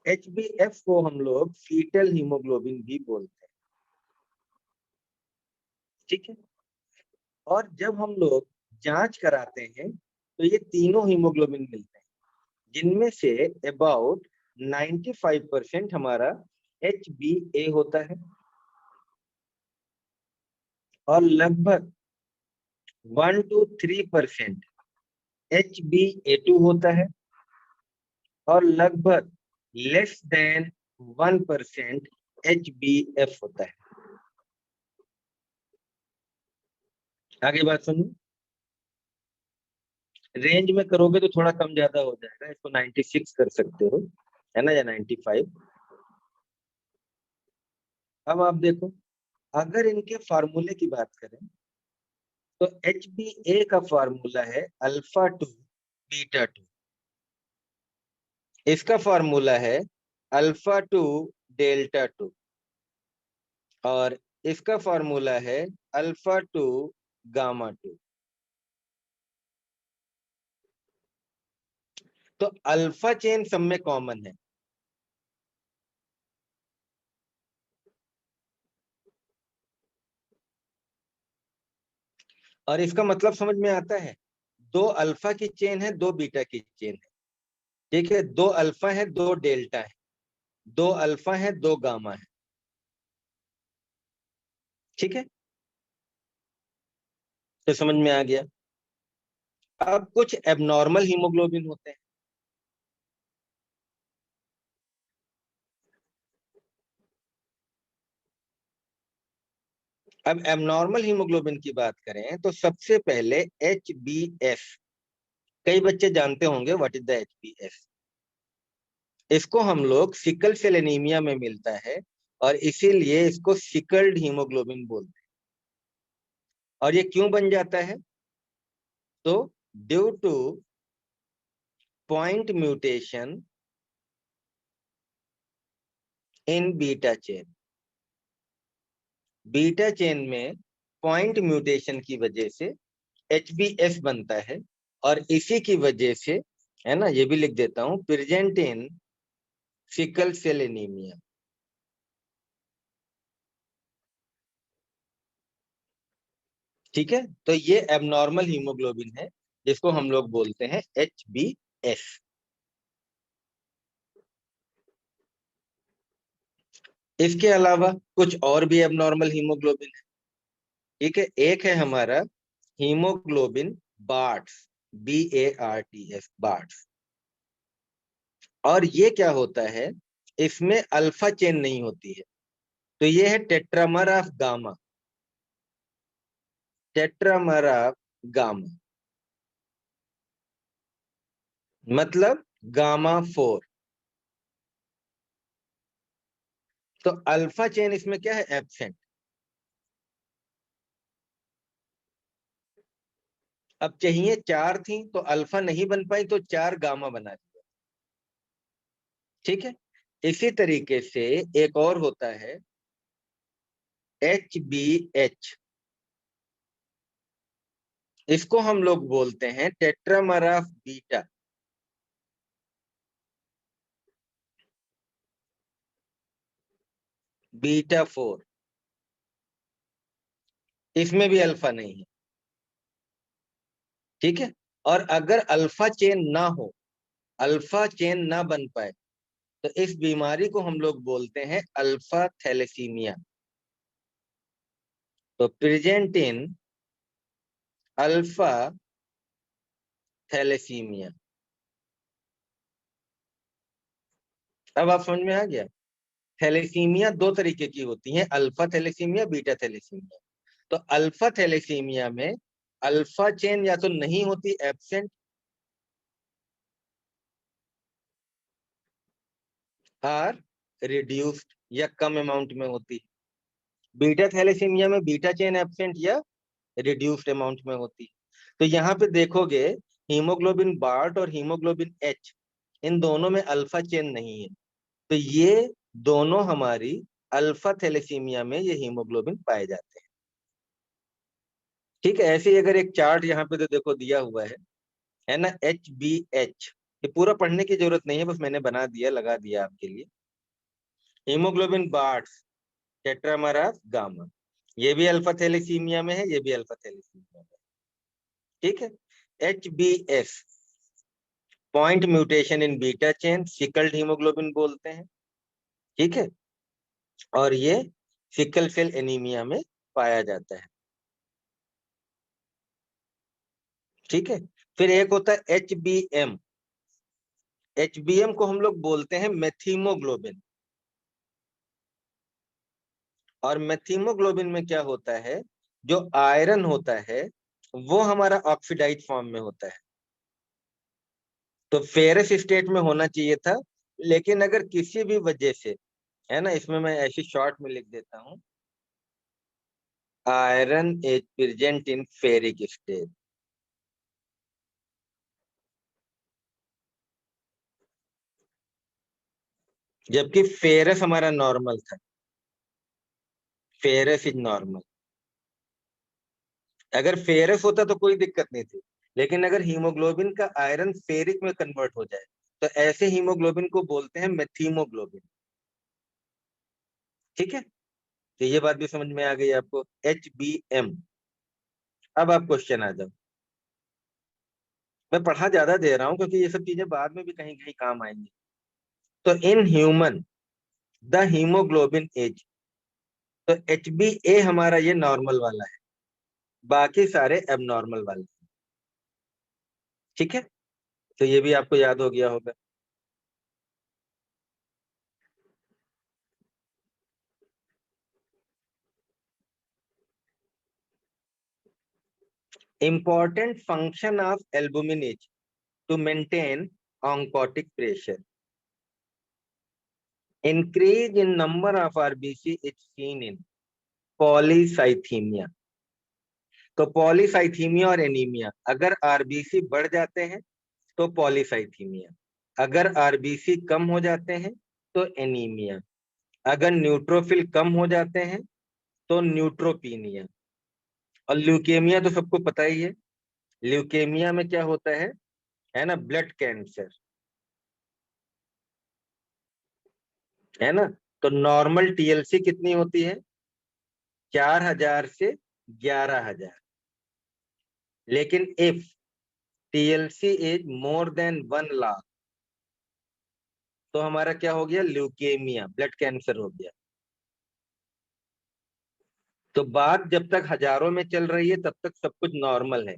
हैं। HbF को हम लोग फीटल हीमोग्लोबिन भी बोलते हैं। ठीक है। और जब हम लोग जांच कराते हैं तो ये तीनों हीमोग्लोबिन मिलते हैं, जिनमें से अबाउट 95% हमारा HbA होता है, और लगभग 1 to 3% HbA2 होता है, और लगभग लेस देन 1% HbF होता है। आगे बात सुनो। रेंज में करोगे तो थोड़ा कम ज्यादा हो जाएगा, इसको 96 कर सकते हो, है ना, या 95। अब आप देखो, अगर इनके फार्मूले की बात करें तो HbA का फार्मूला है अल्फा 2 बीटा 2। इसका फॉर्मूला है अल्फा 2 डेल्टा 2, और इसका फॉर्मूला है अल्फा 2 गामा 2। तो अल्फा चेन सब में कॉमन है। और इसका मतलब समझ में आता है, दो अल्फा की चेन है, दो बीटा की चेन है। ठीक है, दो अल्फा है, दो डेल्टा है, दो अल्फा है, दो गामा है। ठीक है, तो समझ में आ गया। अब कुछ एबनॉर्मल हीमोग्लोबिन होते हैं। अब एबनॉर्मल हीमोग्लोबिन की बात करें तो सबसे पहले HbS। कई बच्चे जानते होंगे व्हाट इज द HbS। इसको हम लोग सिकल सेल एनीमिया में मिलता है, और इसीलिए इसको सिकल्ड हीमोग्लोबिन बोलते हैं। और ये क्यों बन जाता है? तो due two point mutation in beta chain. Beta chain में पॉइंट म्यूटेशन की वजह से HbS बनता है, और इसी की वजह से, है ना, ये भी लिख देता हूं, present in sickle cell anaemia. ठीक है, तो ये एबनॉर्मल हीमोग्लोबिन है जिसको हम लोग बोलते हैं HbS। इसके अलावा कुछ और भी एबनॉर्मल हीमोग्लोबिन है। ठीक है, एक है हमारा हीमोग्लोबिन बार्ट्स, BARTS, बार्ट्स। और ये क्या होता है, इसमें अल्फा चेन नहीं होती है। तो ये है tetramer of gamma, tetramer of gamma, मतलब गामा 4। तो अल्फा चेन इसमें क्या है, एब्सेंट। अब चाहिए चार थी तो अल्फा नहीं बन पाई, तो चार गामा बना दिया। ठीक है, इसी तरीके से एक और होता है HbH। इसको हम लोग बोलते हैं टेट्रामर ऑफ बीटा, बीटा 4। इसमें भी अल्फा नहीं है। ठीक है, और अगर अल्फा चेन ना हो, अल्फा चेन ना बन पाए, तो इस बीमारी को हम लोग बोलते हैं अल्फा थैलेसीमिया। तो प्रेजेंट इन अल्फा थैलेसीमिया। अब आप समझ में आ गया। थैलेसीमिया दो तरीके की होती हैं, अल्फा थैलेसीमिया, बीटा थैलेसीमिया। तो अल्फा थैलेसीमिया में अल्फा चेन या तो नहीं होती, एब्सेंट, और रिड्यूस्ड या कम अमाउंट में होती। बीटा थैलेसीमिया में बीटा चेन एब्सेंट या रिड्यूस्ड अमाउंट में होती। तो यहाँ पे देखोगे, हीमोग्लोबिन बार्ट और हीमोग्लोबिन एच, इन दोनों में अल्फा चेन नहीं है। तो ये दोनों हमारी अल्फा थैलेसीमिया में ये हीमोग्लोबिन पाए जाते हैं। ठीक है, ऐसे ही अगर एक चार्ट यहाँ पे तो देखो दिया हुआ है ना, HbH। ये पूरा पढ़ने की जरूरत नहीं है, बस मैंने बना दिया, लगा दिया आपके लिए। Haemoglobin bards, tetramer of gamma, ये भी अल्फा थैलेसीमिया में है, ये भी अल्फा थैलेसीमिया में है। ठीक है, HbS point mutation in beta chain, sickled haemoglobin बोलते हैं। ठीक है, और ये सिकल सेल एनीमिया में पाया जाता है। ठीक है, फिर एक होता है HbM। HbM को हम लोग बोलते हैं मेथिमोग्लोबिन। और मेथिमोग्लोबिन में क्या होता है, जो आयरन होता है वो हमारा ऑक्सीडाइज फॉर्म में होता है। तो फेरस स्टेट में होना चाहिए था, लेकिन अगर किसी भी वजह से, है ना, इसमें मैं ऐसी शॉर्ट में लिख देता हूं, iron is present in ferric state। जबकि फेरस हमारा नॉर्मल था, फेरस इज नॉर्मल। अगर फेरस होता तो कोई दिक्कत नहीं थी, लेकिन अगर हीमोग्लोबिन का आयरन फेरिक में कन्वर्ट हो जाए तो ऐसे हीमोग्लोबिन को बोलते हैं मेथीमोग्लोबिन। ठीक है, तो ये बात भी समझ में आ गई आपको, HbM। अब आप क्वेश्चन आ जाओ। मैं पढ़ा ज्यादा दे रहा हूँ क्योंकि ये सब चीजें बाद में भी कहीं कहीं काम आएंगी। तो in human the haemoglobin age, तो HbA हमारा ये नॉर्मल वाला है, बाकी सारे एबनॉर्मल वाले हैं। ठीक है, तो ये भी आपको याद हो गया होगा। Important function of albumin is to maintain oncotic pressure. Increase in number of RBC is seen in polycythemia. तो पॉलीसाइथीमिया और एनीमिया, अगर आरबीसी बढ़ जाते हैं तो पॉलीसाइथीमिया, अगर आरबीसी कम हो जाते हैं तो एनीमिया, अगर न्यूट्रोफिल कम हो जाते हैं तो न्यूट्रोपीनिया। और ल्यूकेमिया तो सबको पता ही है, ल्यूकेमिया में क्या होता है ना, ब्लड कैंसर, है ना। तो नॉर्मल टीएलसी कितनी होती है, 4000 से 11000, लेकिन if TLC is more than 1 lakh तो हमारा क्या हो गया, ल्यूकेमिया, ब्लड कैंसर हो गया। तो बात जब तक हजारों में चल रही है तब तक सब कुछ नॉर्मल है,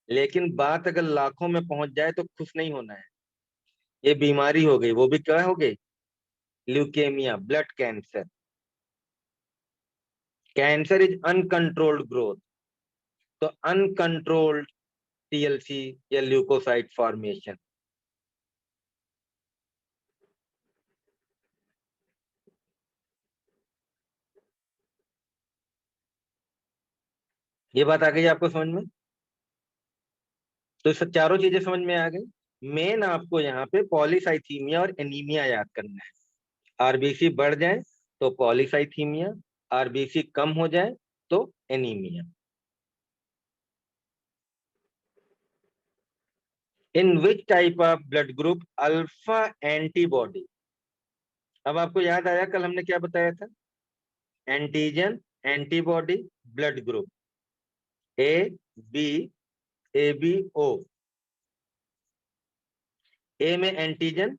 लेकिन बात अगर लाखों में पहुंच जाए तो खुश नहीं होना है, ये बीमारी हो गई, वो भी क्या हो गई, leukaemia, blood cancer. Cancer is uncontrolled growth, तो अनकंट्रोल्ड टीएलसी या ल्यूकोसाइट फॉर्मेशन। ये बात आ गई आपको समझ में, तो सब चारों चीजें समझ में आ गई। मेन आपको यहाँ पे पॉलीसाइथीमिया और एनीमिया याद करना है। आरबीसी बढ़ जाए तो पॉलीसाइथीमिया, आरबीसी कम हो जाए तो anaemia. In which type of blood group alpha antibody, अब आपको याद आया कल हमने क्या बताया था, antigen, antibody, blood group, A, B, A B, O. A में एंटीजन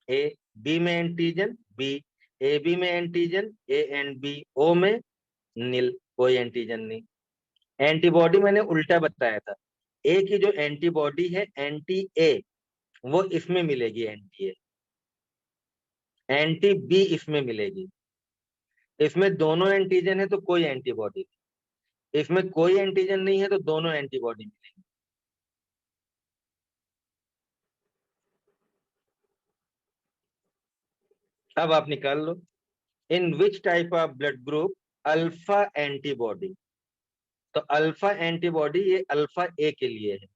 ए, बी में एंटीजन बी, ए बी में antigen A and B, O में नील, कोई एंटीजन नहीं। एंटीबॉडी मैंने उल्टा बताया था, ए की जो एंटीबॉडी है एंटी ए, वो इसमें मिलेगी एंटी ए, एंटी बी इसमें मिलेगी। इसमें दोनों एंटीजन है तो कोई एंटीबॉडी नहीं, इसमें कोई एंटीजन नहीं है तो दोनों एंटीबॉडी मिलेगी। अब आप निकाल लो, in which type of blood group alpha antibody, तो अल्फा एंटीबॉडी ये अल्फा ए के लिए है,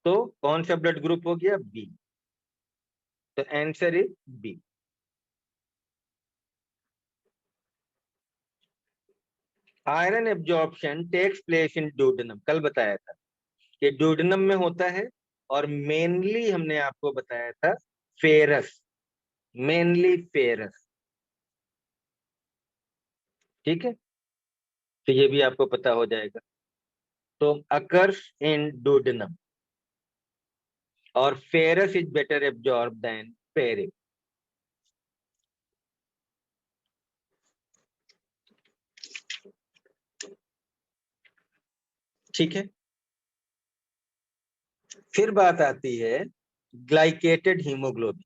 तो कौन सा ब्लड ग्रुप हो गया, बी, तो answer is B. Iron absorption takes place in duodenum, कल बताया था कि ड्यूडेनम में होता है, और मेनली हमने आपको बताया था फेरस, मेनली फेरस। ठीक है, तो ये भी आपको पता हो जाएगा। तो अकर्स इन ड्यूडेनम, और ferrous is better absorb than ferric. ठीक है, फिर बात आती है ग्लाइकेटेड हीमोग्लोबिन।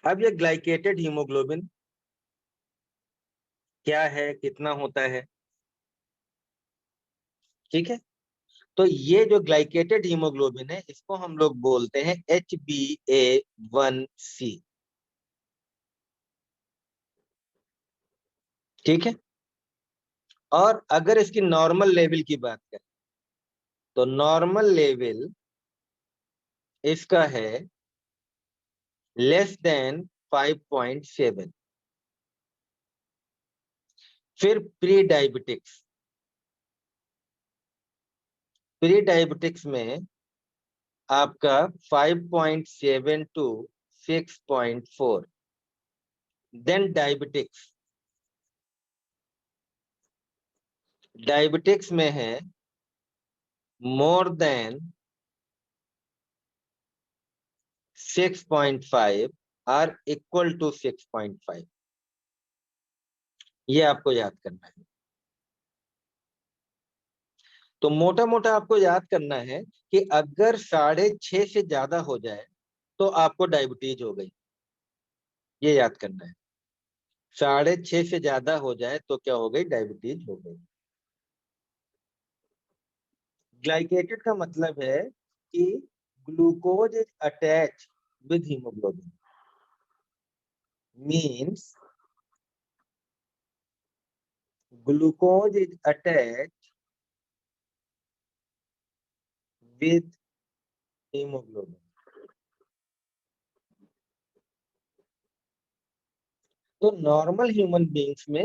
अब ये ग्लाइकेटेड हीमोग्लोबिन क्या है, कितना होता है। ठीक है, तो ये जो ग्लाइकेटेड हीमोग्लोबिन है इसको हम लोग बोलते हैं HbA1c। ठीक है, और अगर इसकी नॉर्मल लेवल की बात करें तो नॉर्मल लेवल इसका है लेस देन 5.7। फिर प्री डायबिटिक्स, प्री डायबिटिक्स में आपका 5.7 टू 6.4। देन डायबिटिक्स, डायबिटिक्स में है मोर देन 6.5 और इक्वल टू 6.5। ये आपको याद करना है। तो मोटा मोटा आपको याद करना है कि अगर 6.5 से ज्यादा हो जाए तो आपको डायबिटीज हो गई। ये याद करना है। 6.5 से ज्यादा हो जाए तो क्या हो गई? डायबिटीज हो गई। ग्लाइकेटेड का मतलब है कि glucose is attach with haemoglobin, means glucose is attach with haemoglobin. तो नॉर्मल ह्यूमन बींग्स में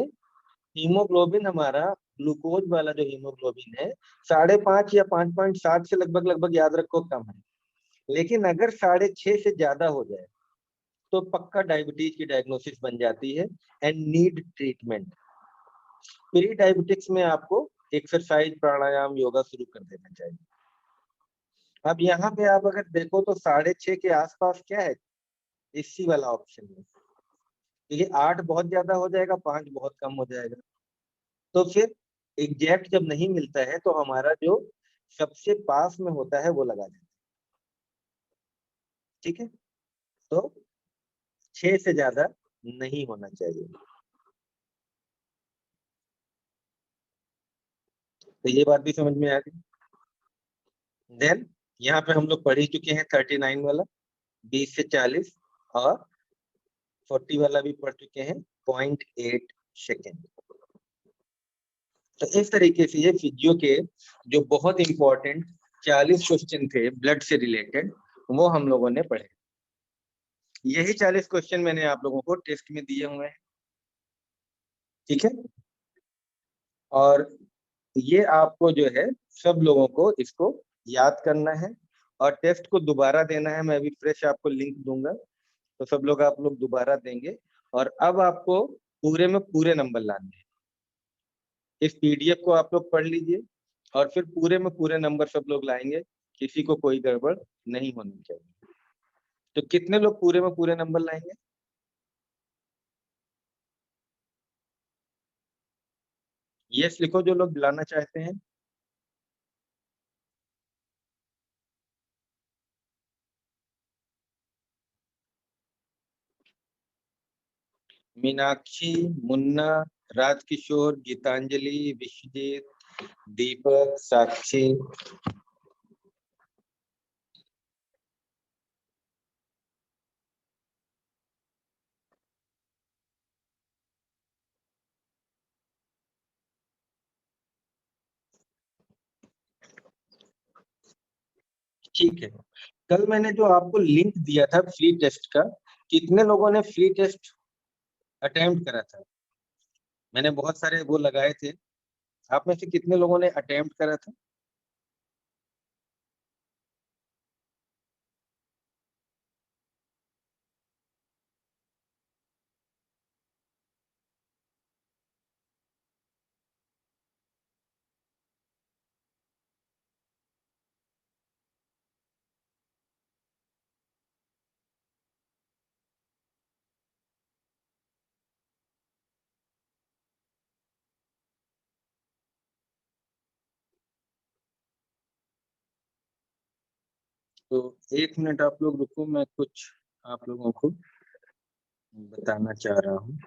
हीमोग्लोबिन हमारा, ग्लूकोज वाला जो हीमोग्लोबिन है, 5.5 या 5.7 से लगभग लगभग याद रखो कम है। लेकिन अगर 6.5 से ज्यादा हो जाए तो पक्का डायबिटीज की डायग्नोसिस बन जाती है and need treatment. Pre diabetics में आपको एक्सरसाइज, प्राणायाम, योगा शुरू कर देना चाहिए। अब यहाँ पे आप अगर देखो तो 6.5 के आसपास क्या है इसी वाला ऑप्शन में। ये 8 बहुत ज्यादा हो जाएगा, 5 बहुत कम हो जाएगा। तो फिर एग्जैक्ट जब नहीं मिलता है तो हमारा जो सबसे पास में होता है वो लगा देते हैं। ठीक है, तो 6 से ज्यादा नहीं होना चाहिए। तो ये बात भी समझ में आ गई। देन यहाँ पे हम लोग पढ़ ही चुके हैं 39 वाला, 20 से 40, और 40 वाला भी पढ़ चुके हैं, 0.8 सेकेंड। तो इस तरीके से ये फिजियो के जो बहुत इंपॉर्टेंट 40 क्वेश्चन थे ब्लड से रिलेटेड, वो हम लोगों ने पढ़े। यही 40 क्वेश्चन मैंने आप लोगों को टेस्ट में दिए हुए हैं। ठीक है, और ये आपको जो है सब लोगों को इसको याद करना है और टेस्ट को दोबारा देना है। मैं अभी फ्रेश आपको लिंक दूंगा, तो सब लोग आप लोग दोबारा देंगे। और अब आपको पूरे में पूरे नंबर लाने हैं। इस पीडीएफ को आप लोग पढ़ लीजिए और फिर पूरे में पूरे नंबर सब लोग लाएंगे, किसी को कोई गड़बड़ नहीं होनी चाहिए। तो कितने लोग पूरे में पूरे नंबर लाएंगे? यस लिखो जो लोग लाना चाहते हैं। मीनाक्षी, मुन्ना, राजकिशोर, गीतांजलि, विश्वजीत, दीपक, साक्षी। ठीक है, कल मैंने जो आपको लिंक दिया था फ्री टेस्ट का, कितने लोगों ने फ्री टेस्ट अटेम्प्ट करा था? मैंने बहुत सारे वो लगाए थे, आप में से कितने लोगों ने अटेम्प्ट करा था? तो 1 मिनट आप लोग रुको, मैं कुछ आप लोगों को बताना चाह रहा हूँ।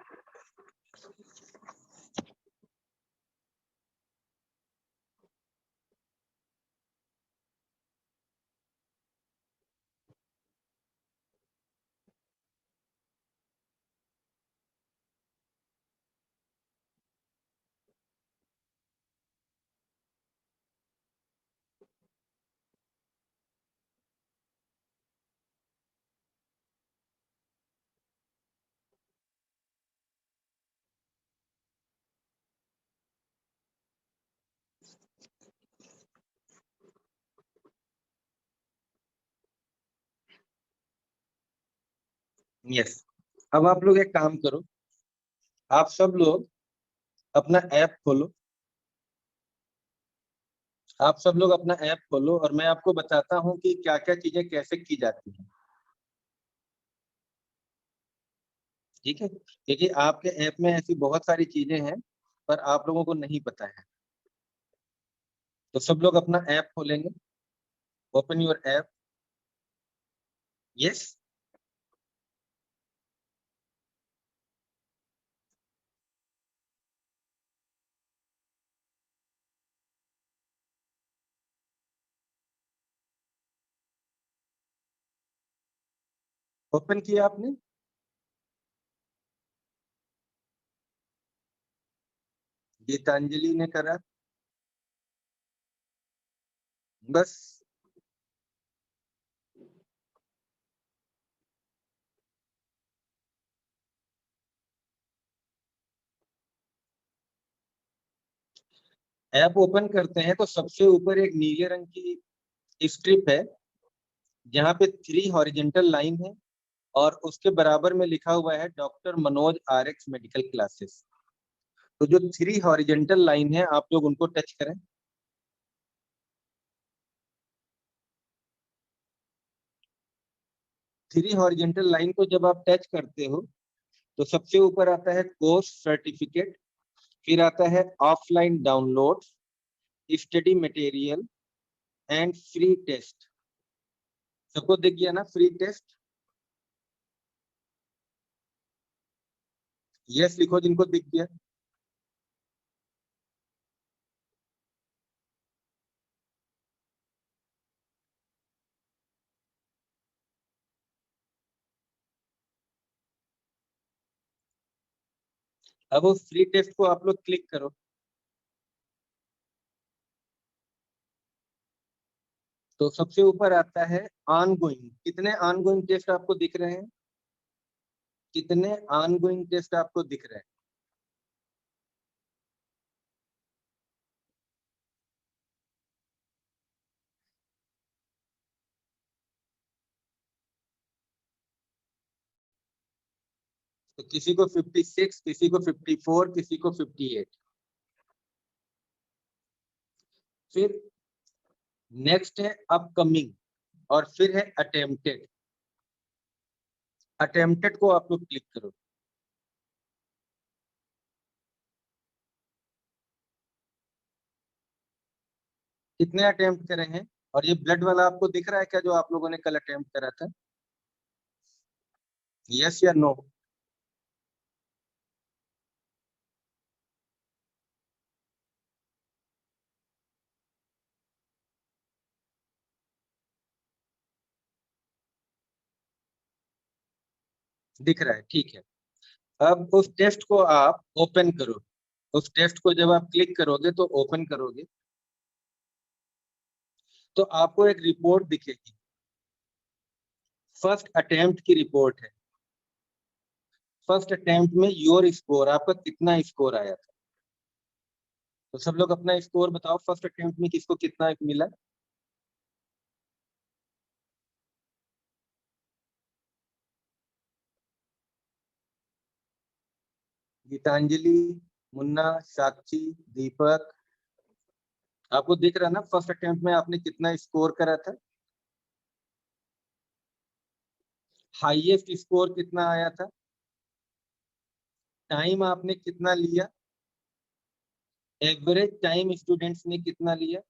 यस। अब आप लोग एक काम करो, आप सब लोग अपना ऐप खोलो, आप सब लोग अपना ऐप खोलो और मैं आपको बताता हूँ कि क्या क्या चीजें कैसे की जाती हैं। ठीक है, क्योंकि आपके ऐप में ऐसी बहुत सारी चीजें हैं पर आप लोगों को नहीं पता है। तो सब लोग अपना ऐप खोलेंगे, open your app. Yes, open किया आपने? गीतांजलि ने करा। बस ऐप ओपन करते हैं तो सबसे ऊपर एक नीले रंग की स्ट्रिप है जहाँ पे 3 हॉरिजेंटल लाइन है और उसके बराबर में लिखा हुआ है doctor Manoj RX medical classes. तो जो 3 हॉरिजेंटल लाइन है आप लोग उनको टच करें। 3 हॉरिजेंटल लाइन को जब आप टच करते हो तो सबसे ऊपर आता है कोर्स सर्टिफिकेट, फिर आता है offline download, study material and free test. सबको दिख गया ना फ्री टेस्ट? यस लिखो जिनको दिख गया। अब उस फ्री टेस्ट को आप लोग क्लिक करो। तो सबसे ऊपर आता है ऑनगोइंग। कितने ऑनगोइंग टेस्ट आपको दिख रहे हैं? कितने ऑनगोइंग टेस्ट आपको दिख रहे हैं? तो किसी को 56, किसी को 54, किसी को 58। फिर नेक्स्ट है अपकमिंग और फिर है अटेम्प्टेड। अटेम्प्टेड को आप लोग क्लिक करो। कितने अटेम्प्ट करे हैं? और ये ब्लड वाला आपको दिख रहा है क्या जो आप लोगों ने कल अटेम्प्ट करा था? यस या नो? दिख रहा है, ठीक है। अब उस टेस्ट को आप ओपन करो। उस टेस्ट को जब आप क्लिक करोगे तो ओपन करोगे तो आपको एक रिपोर्ट दिखेगी। फर्स्ट अटेम्प्ट की रिपोर्ट है। फर्स्ट अटेम्प्ट में योर स्कोर, आपका कितना स्कोर आया था। तो सब लोग अपना स्कोर बताओ, फर्स्ट अटेम्प्ट में किसको कितना मिला? गीतांजलि, मुन्ना, साक्षी, दीपक। आपको दिख रहा है ना फर्स्ट अटेम्प्ट में आपने कितना स्कोर करा था? हाईएस्ट स्कोर कितना आया था? टाइम आपने कितना लिया? एवरेज टाइम स्टूडेंट्स ने कितना लिया?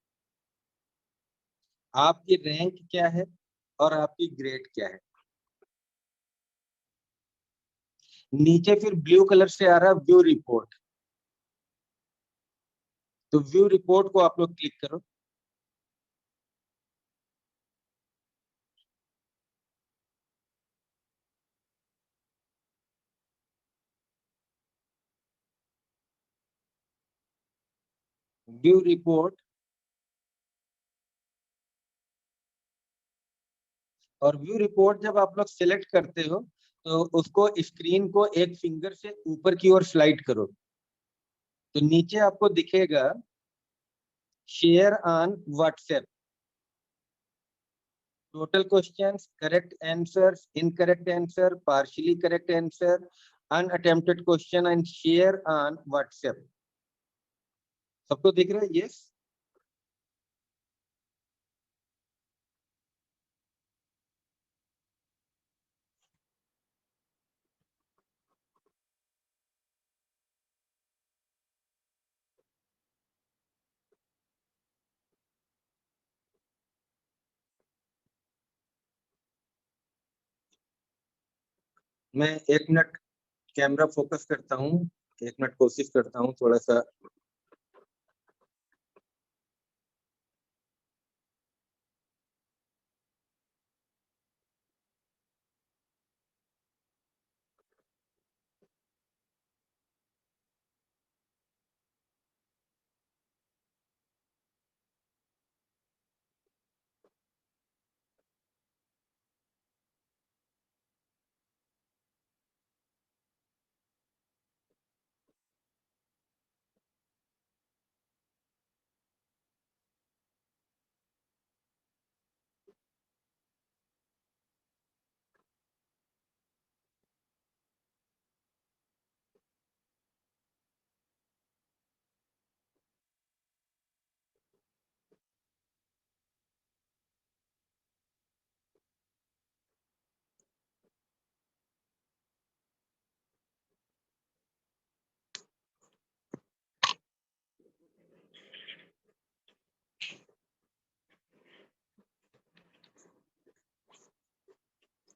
आपकी रैंक क्या है और आपकी ग्रेड क्या है? नीचे फिर ब्लू कलर से आ रहा है व्यू रिपोर्ट। तो व्यू रिपोर्ट को आप लोग क्लिक करो। View report. और व्यू रिपोर्ट जब आप लोग सिलेक्ट करते हो तो उसको स्क्रीन को एक फिंगर से ऊपर की ओर स्लाइड करो तो नीचे आपको दिखेगा share on WhatsApp. Total questions, correct answers, incorrect answer, partially correct answer, unattempted question and share on WhatsApp. सबको दिख रहा है? यस। मैं 1 मिनट कैमरा फोकस करता हूँ, 1 मिनट कोशिश करता हूँ थोड़ा सा।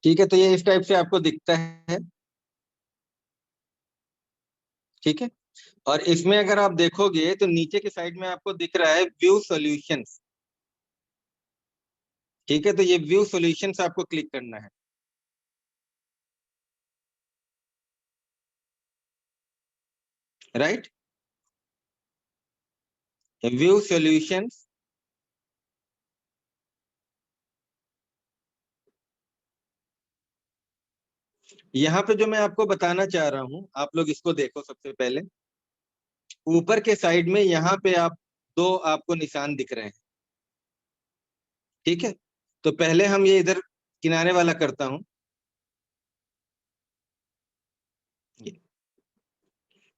ठीक है, तो ये इस टाइप से आपको दिखता है। ठीक है, और इसमें अगर आप देखोगे तो नीचे की साइड में आपको दिख रहा है व्यू सॉल्यूशंस। ठीक है, तो ये व्यू सॉल्यूशंस आपको क्लिक करना है। Right, view solutions. यहाँ पे जो मैं आपको बताना चाह रहा हूँ, आप लोग इसको देखो। सबसे पहले ऊपर के साइड में यहाँ पे आप दो आपको निशान दिख रहे हैं। ठीक है, तो पहले हम ये इधर किनारे वाला करता हूं।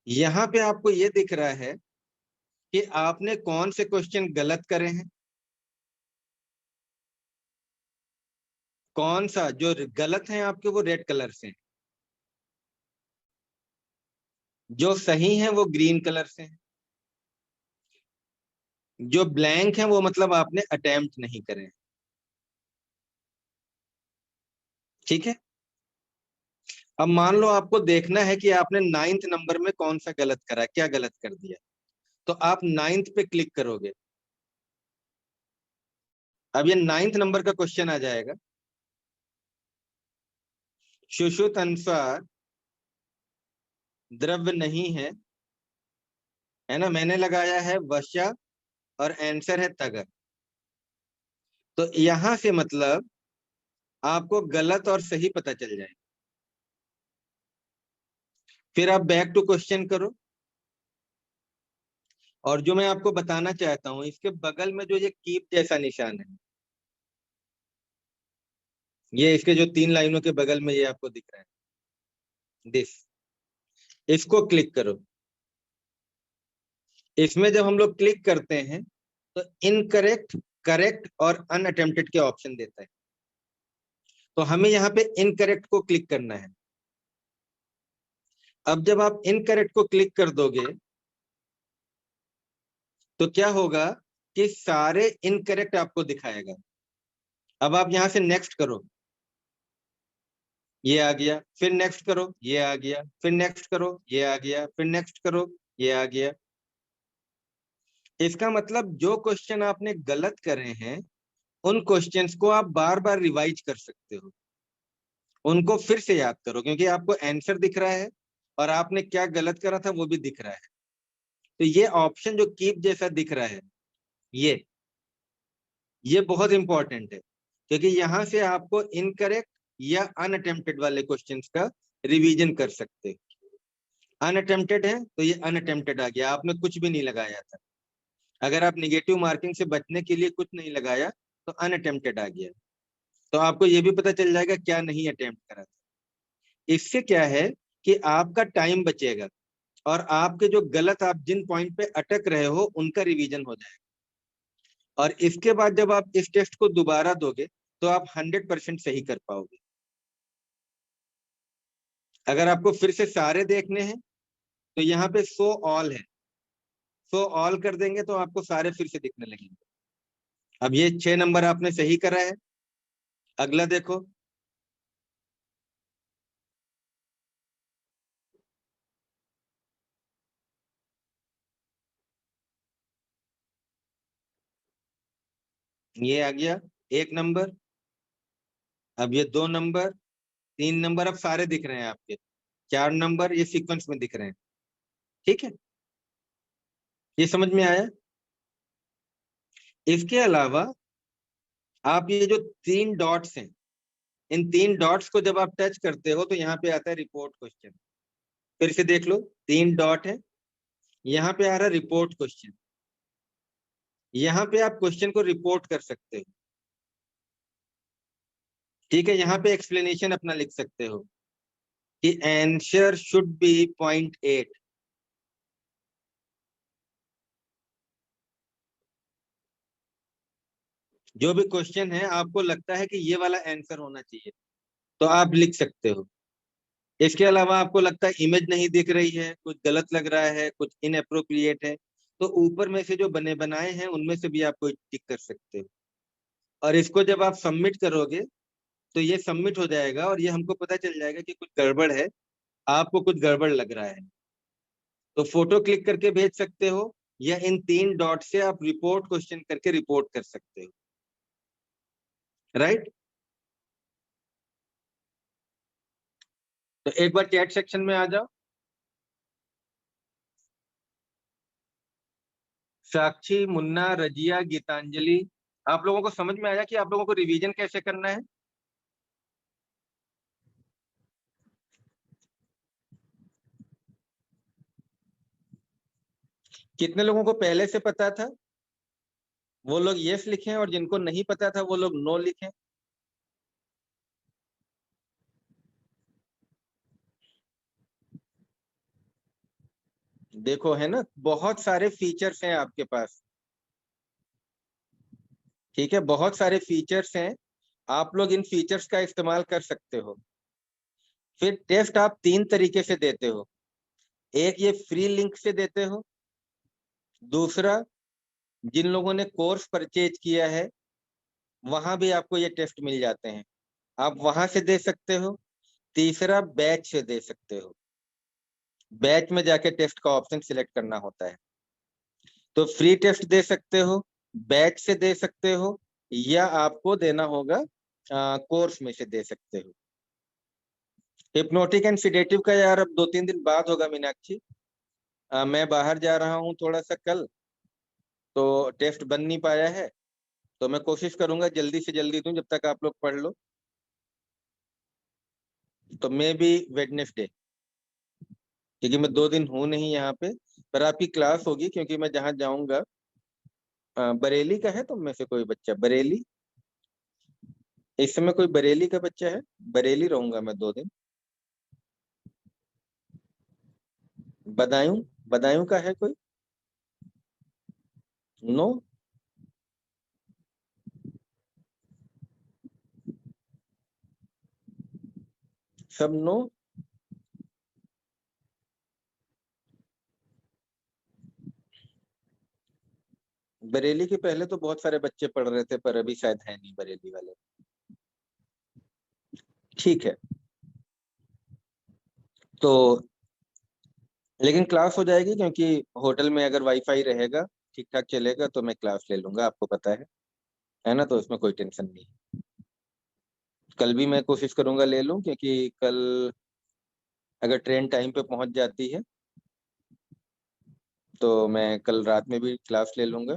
यहाँ पे आपको ये दिख रहा है कि आपने कौन से क्वेश्चन गलत करे हैं। कौन सा जो गलत है आपके, वो रेड कलर से हैं। जो सही है वो ग्रीन कलर से हैं। जो ब्लैंक है वो मतलब आपने अटेम्प्ट नहीं करे हैं। ठीक है, अब मान लो आपको देखना है कि आपने 9th नंबर में कौन सा गलत करा, क्या गलत कर दिया। तो आप 9th पे क्लिक करोगे। अब ये 9th नंबर का क्वेश्चन आ जाएगा। सुश्रुत अनुसार द्रव्य नहीं है ना। मैंने लगाया है वश्या और आंसर है तगर। तो यहां से मतलब आपको गलत और सही पता चल जाए। फिर आप बैक टू क्वेश्चन करो। और जो मैं आपको बताना चाहता हूं, इसके बगल में जो ये कीप जैसा निशान है, ये इसके जो 3 लाइनों के बगल में ये आपको दिख रहा है, दिस, इसको क्लिक करो। इसमें जब हम लोग क्लिक करते हैं तो इनकरेक्ट, करेक्ट और अनअटेम्प्टेड के ऑप्शन देता है। तो हमें यहाँ पे इनकरेक्ट को क्लिक करना है। अब जब आप इनकरेक्ट को क्लिक कर दोगे तो क्या होगा कि सारे इनकरेक्ट आपको दिखाएगा। अब आप यहां से नेक्स्ट करो, ये आ गया। फिर नेक्स्ट करो, ये आ गया। फिर नेक्स्ट करो, ये आ गया। फिर नेक्स्ट करो, ये आ गया। इसका मतलब जो क्वेश्चन आपने गलत करे हैं, उन क्वेश्चंस को आप बार बार रिवाइज कर सकते हो। उनको फिर से याद करो, क्योंकि आपको आंसर दिख रहा है और आपने क्या गलत करा था वो भी दिख रहा है। तो ये ऑप्शन जो कीप जैसा दिख रहा है, ये बहुत इंपॉर्टेंट है, क्योंकि यहां से आपको इनकरेक्ट या अनअटेम्प्टेड वाले क्वेश्चंस का रिवीजन कर सकते हैं। अनअटेम्प्टेड है तो ये अनअटेम्प्टेड आ गया, आपने कुछ भी नहीं लगाया था। अगर आप निगेटिव मार्किंग से बचने के लिए कुछ नहीं लगाया तो अनअटेम्प्टेड आ गया। तो आपको ये भी पता चल जाएगा क्या नहीं अटेम्प्ट करा था। इससे क्या है कि आपका टाइम बचेगा और आपके जो गलत, आप जिन पॉइंट पे अटक रहे हो उनका रिवीजन हो जाएगा। और इसके बाद जब आप इस टेस्ट को दोबारा दोगे तो आप 100% सही कर पाओगे। अगर आपको फिर से सारे देखने हैं तो यहाँ पे शो ऑल है, शो ऑल कर देंगे तो आपको सारे फिर से दिखने लगेंगे। अब ये 6 नंबर आपने सही करा है। अगला देखो, ये आ गया 1 नंबर। अब ये 2 नंबर, 3 नंबर, अब सारे दिख रहे हैं आपके। 4 नंबर ये सीक्वेंस में दिख रहे हैं। ठीक है, ये समझ में आया। इसके अलावा आप ये जो 3 डॉट्स हैं, इन 3 डॉट्स को जब आप टच करते हो तो यहाँ पे आता है रिपोर्ट क्वेश्चन। फिर से देख लो, 3 डॉट है, यहाँ पे आ रहा है रिपोर्ट क्वेश्चन। यहाँ पे आप क्वेश्चन को रिपोर्ट कर सकते हो। ठीक है, यहाँ पे एक्सप्लेनेशन अपना लिख सकते हो कि आंसर शुड बी 0.8। जो भी क्वेश्चन है आपको लगता है कि ये वाला आंसर होना चाहिए तो आप लिख सकते हो। इसके अलावा आपको लगता है इमेज नहीं दिख रही है, कुछ गलत लग रहा है, कुछ इनअप्रोप्रिएट है, तो ऊपर में से जो बने बनाए हैं उनमें से भी आप कोई टिक कर सकते हो। और इसको जब आप सबमिट करोगे तो ये सबमिट हो जाएगा और ये हमको पता चल जाएगा कि कुछ गड़बड़ है, आपको कुछ गड़बड़ लग रहा है। तो फोटो क्लिक करके भेज सकते हो या इन 3 डॉट से आप रिपोर्ट क्वेश्चन करके रिपोर्ट कर सकते हो। राइट। तो एक बार चैट सेक्शन में आ जाओ। साक्षी, मुन्ना, रजिया, गीतांजलि, आप लोगों को समझ में आया कि आप लोगों को रिवीजन कैसे करना है? कितने लोगों को पहले से पता था वो लोग यस लिखें, और जिनको नहीं पता था वो लोग नो लिखें। देखो, है ना, बहुत सारे फीचर्स हैं आपके पास। ठीक है, बहुत सारे फीचर्स हैं, आप लोग इन फीचर्स का इस्तेमाल कर सकते हो। फिर टेस्ट आप 3 तरीके से देते हो। एक, ये फ्री लिंक से देते हो। दूसरा, जिन लोगों ने कोर्स परचेज किया है वहां भी आपको ये टेस्ट मिल जाते हैं, आप वहां से दे सकते हो। तीसरा, बैच से दे सकते हो। बैच में जाके टेस्ट का ऑप्शन सिलेक्ट करना होता है। तो फ्री टेस्ट दे सकते हो, बैच से दे सकते हो, या आपको देना होगा कोर्स में से दे सकते हो। हिप्नोटिक एंड सिडेटिव का यार अब 2-3 दिन बाद होगा मीनाक्षी। मैं बाहर जा रहा हूँ थोड़ा सा कल, तो टेस्ट बन नहीं पाया है। तो मैं कोशिश करूंगा जल्दी से जल्दी दूं, जब तक आप लोग पढ़ लो। तो मे बी वेडनेसडे, क्योंकि मैं 2 दिन हूँ नहीं यहाँ पे। पर आपकी क्लास होगी, क्योंकि मैं जहाँ जाऊंगा। बरेली का है तुम में से कोई बच्चा बरेली? इस समय कोई बरेली का बच्चा है? बरेली रहूंगा मैं 2 दिन। बदायूं, बदायूं का है कोई? नो? सब नो? बरेली के पहले तो बहुत सारे बच्चे पढ़ रहे थे, पर अभी शायद है नहीं बरेली वाले। ठीक है, तो लेकिन क्लास हो जाएगी, क्योंकि होटल में अगर वाईफाई रहेगा, ठीक ठाक चलेगा, तो मैं क्लास ले लूंगा, आपको पता है ना, तो इसमें कोई टेंशन नहीं। कल भी मैं कोशिश करूंगा ले लूं, क्योंकि कल अगर ट्रेन टाइम पे पहुंच जाती है तो मैं कल रात में भी क्लास ले लूंगा।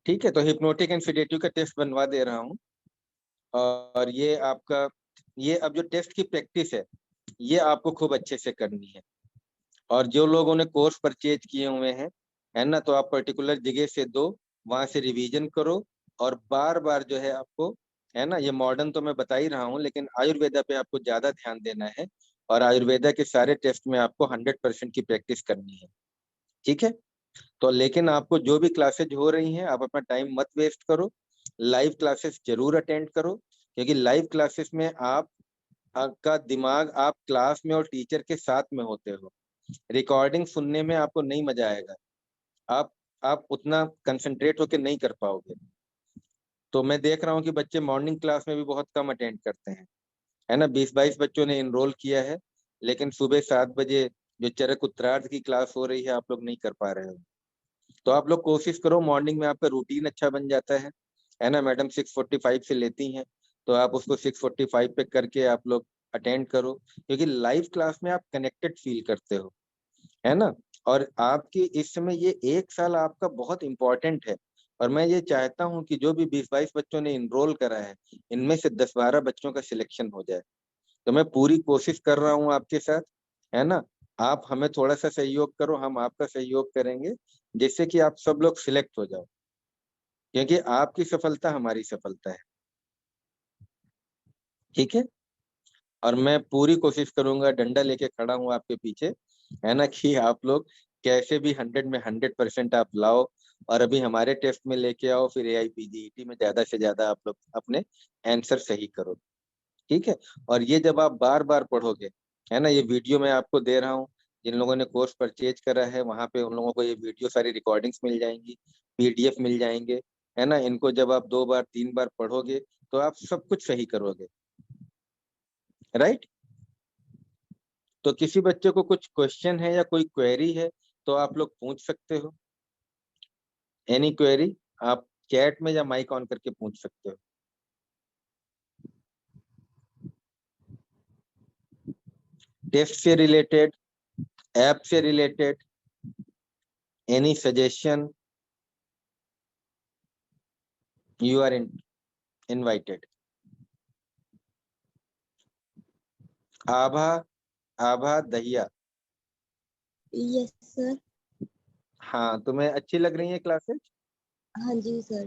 ठीक है, तो हिप्नोटिक एंड सिडेटिव का टेस्ट बनवा दे रहा हूँ। और ये आपका, ये अब जो टेस्ट की प्रैक्टिस ये आपको खूब अच्छे से करनी है। और जो लोगों ने कोर्स परचेज किए हुए हैं, है ना, तो आप पर्टिकुलर जगह से दो, वहां से रिवीजन करो, और बार बार जो है आपको, है ना, ये मॉडर्न तो मैं बता ही रहा हूँ, लेकिन आयुर्वेदा पे आपको ज्यादा ध्यान देना है, और आयुर्वेदा के सारे टेस्ट में आपको 100% की प्रैक्टिस करनी है। ठीक है। तो लेकिन आपको जो भी क्लासेज हो रही हैं, आप अपना टाइम मत वेस्ट करो, लाइव क्लासेस जरूर अटेंड करो, क्योंकि लाइव क्लासेस में आप आपका दिमाग, आप क्लास में और टीचर के साथ में होते हो। रिकॉर्डिंग सुनने में आपको नहीं मजा आएगा, आप आप उतना कंसंट्रेट होकर नहीं कर पाओगे। तो मैं देख रहा हूँ कि बच्चे मॉर्निंग क्लास में भी बहुत कम अटेंड करते हैं, है ना। 20-22 बच्चों ने इनरोल किया है, लेकिन सुबह 7 बजे जो चरक उत्तरार्ध की क्लास हो रही है, आप लोग नहीं कर पा रहे हो। तो आप लोग कोशिश करो, मॉर्निंग में आपका रूटीन अच्छा बन जाता है ना। मैडम 6:45 से लेती हैं, तो आप उसको 6:45 पे करके आप लोग अटेंड करो, क्योंकि लाइव क्लास में आप कनेक्टेड फील करते हो, है ना। और आपकी इस समय ये 1 साल आपका बहुत इंपॉर्टेंट है, और मैं ये चाहता हूँ कि जो भी 20-22 बच्चों ने इनरोल करा है, इनमें से 10-12 बच्चों का सिलेक्शन हो जाए। तो मैं पूरी कोशिश कर रहा हूँ आपके साथ, है ना। आप हमें थोड़ा सा सहयोग करो, हम आपका सहयोग करेंगे, जिससे कि आप सब लोग सिलेक्ट हो जाओ, क्योंकि आपकी सफलता हमारी सफलता है। ठीक है। और मैं पूरी कोशिश करूंगा, डंडा लेके खड़ा हूँ आपके पीछे, है ना, कि आप लोग कैसे भी 100 में 100% आप लाओ, और अभी हमारे टेस्ट में लेके आओ, फिर AIPGET में ज्यादा से ज्यादा आप लोग अपने आंसर सही करो। ठीक है। और ये जब आप बार बार पढ़ोगे, है ना, ये वीडियो मैं आपको दे रहा हूँ, जिन लोगों ने कोर्स परचेज करा है वहां पे उन लोगों को ये वीडियो सारी रिकॉर्डिंग्स मिल जाएंगी, PDF मिल जाएंगे, है ना। इनको जब आप 2 बार 3 बार पढ़ोगे, तो आप सब कुछ सही करोगे। राइट। तो किसी बच्चे को कुछ क्वेश्चन है या कोई क्वेरी है, तो आप लोग पूछ सकते हो। एनी क्वेरी आप चैट में या माइक ऑन करके पूछ सकते हो। टेस्ट से रिलेटेड, ऐप से related, any suggestion, you are invited. Abha, Abha Dahiya. Yes sir. हाँ, तुम्हें अच्छी लग रही है क्लासेस? हाँ जी सर।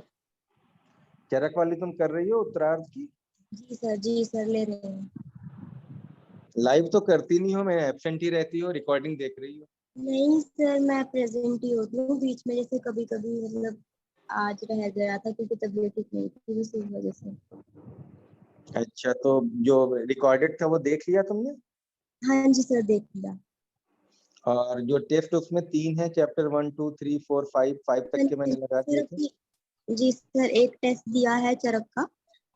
चरक वाली तुम कर रही हो उत्तरार्ध की? जी सर ले रहे हैं। लाइव तो करती नहीं हो, मैं एब्सेंट ही रहती हो, रिकॉर्डिंग देख रही हो। नहीं सर, मैं प्रेजेंट ही होती हूँ, बीच में जैसे कभी कभी मतलब आज रह गया था क्योंकि तबीयत ठीक नहीं थी, उसी वजह से। अच्छा, तो जो रिकॉर्डेड था वो देख लिया तुमने? हाँ जी सर, देख लिया। और जो टेस्ट उसमें 3 है, चैप्टर 1 2 3 4 5, 5 तक हाँ के मैंने जी लगा सर, दिए थे। जी सर, एक टेस्ट दिया है चरक का,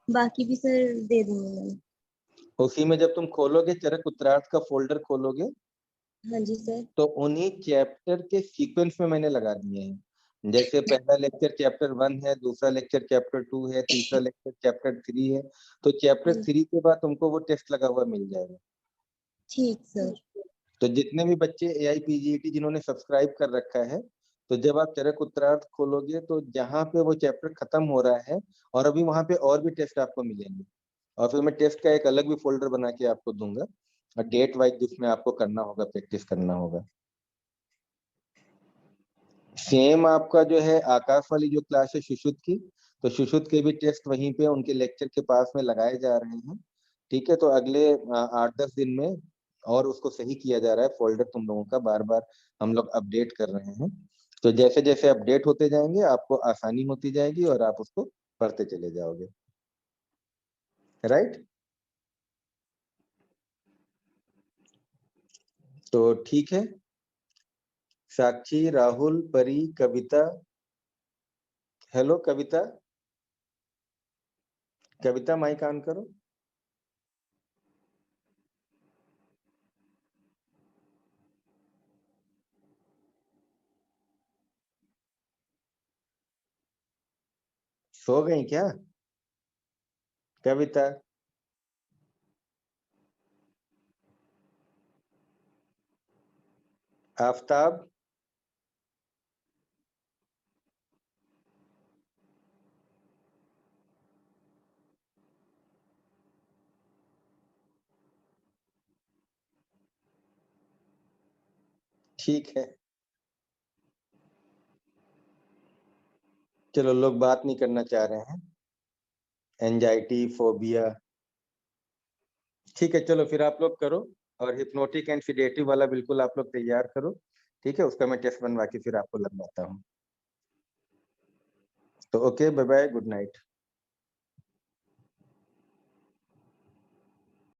बाकी भी सर दे दूंगी मैंने। उसी में जब तुम खोलोगे, चरक उत्तरार्थ का फोल्डर खोलोगे, हाँ जी सर। तो उन्हीं चैप्टर के सीक्वेंस में मैंने लगा दिए हैं। जैसे पहला लेक्चर चैप्टर 1 है, दूसरा लेक्चर चैप्टर 2 है, तीसरा लेक्चर चैप्टर 3 है। तो चैप्टर हाँ, 3 के बाद तुमको वो टेस्ट लगा हुआ मिल जाएगा। ठीक सर। तो जितने भी बच्चे AIPGET जिन्होंने सब्सक्राइब कर रखा है, तो जब आप चरक उत्तरार्थ खोलोगे, तो जहाँ पे वो चैप्टर खत्म हो रहा है, और अभी वहां पे और भी टेस्ट आपको मिलेंगे, और फिर मैं टेस्ट का एक अलग भी फोल्डर बना के आपको दूंगा, और डेट वाइज जिसमें आपको करना होगा, प्रैक्टिस करना होगा। सेम आपका जो है आकाश वाली जो क्लास है सुश्रुत की, तो सुश्रुत के भी टेस्ट वहीं पे उनके लेक्चर के पास में लगाए जा रहे हैं। ठीक है। तो अगले 8-10 दिन में और उसको सही किया जा रहा है, फोल्डर तुम लोगों का बार बार हम लोग अपडेट कर रहे हैं। तो जैसे जैसे अपडेट होते जाएंगे, आपको आसानी होती जाएगी, और आप उसको पढ़ते चले जाओगे। राइट। तो ठीक है। Sakshi, Rahul, Pari, Kavita. Hello Kavita. Kavita mike on करो। सो गई क्या कविता? आफताब। ठीक है। चलो, लोग बात नहीं करना चाह रहे हैं। एंजाइटी, फोबिया, ठीक है, चलो फिर आप लोग करो। और हिप्नोटिक एंड सिडेटिव वाला बिल्कुल आप लोग तैयार करो, ठीक है। उसका मैं टेस्ट बनवा के फिर आपको लगवाता हूँ। तो okay, bye bye, good night.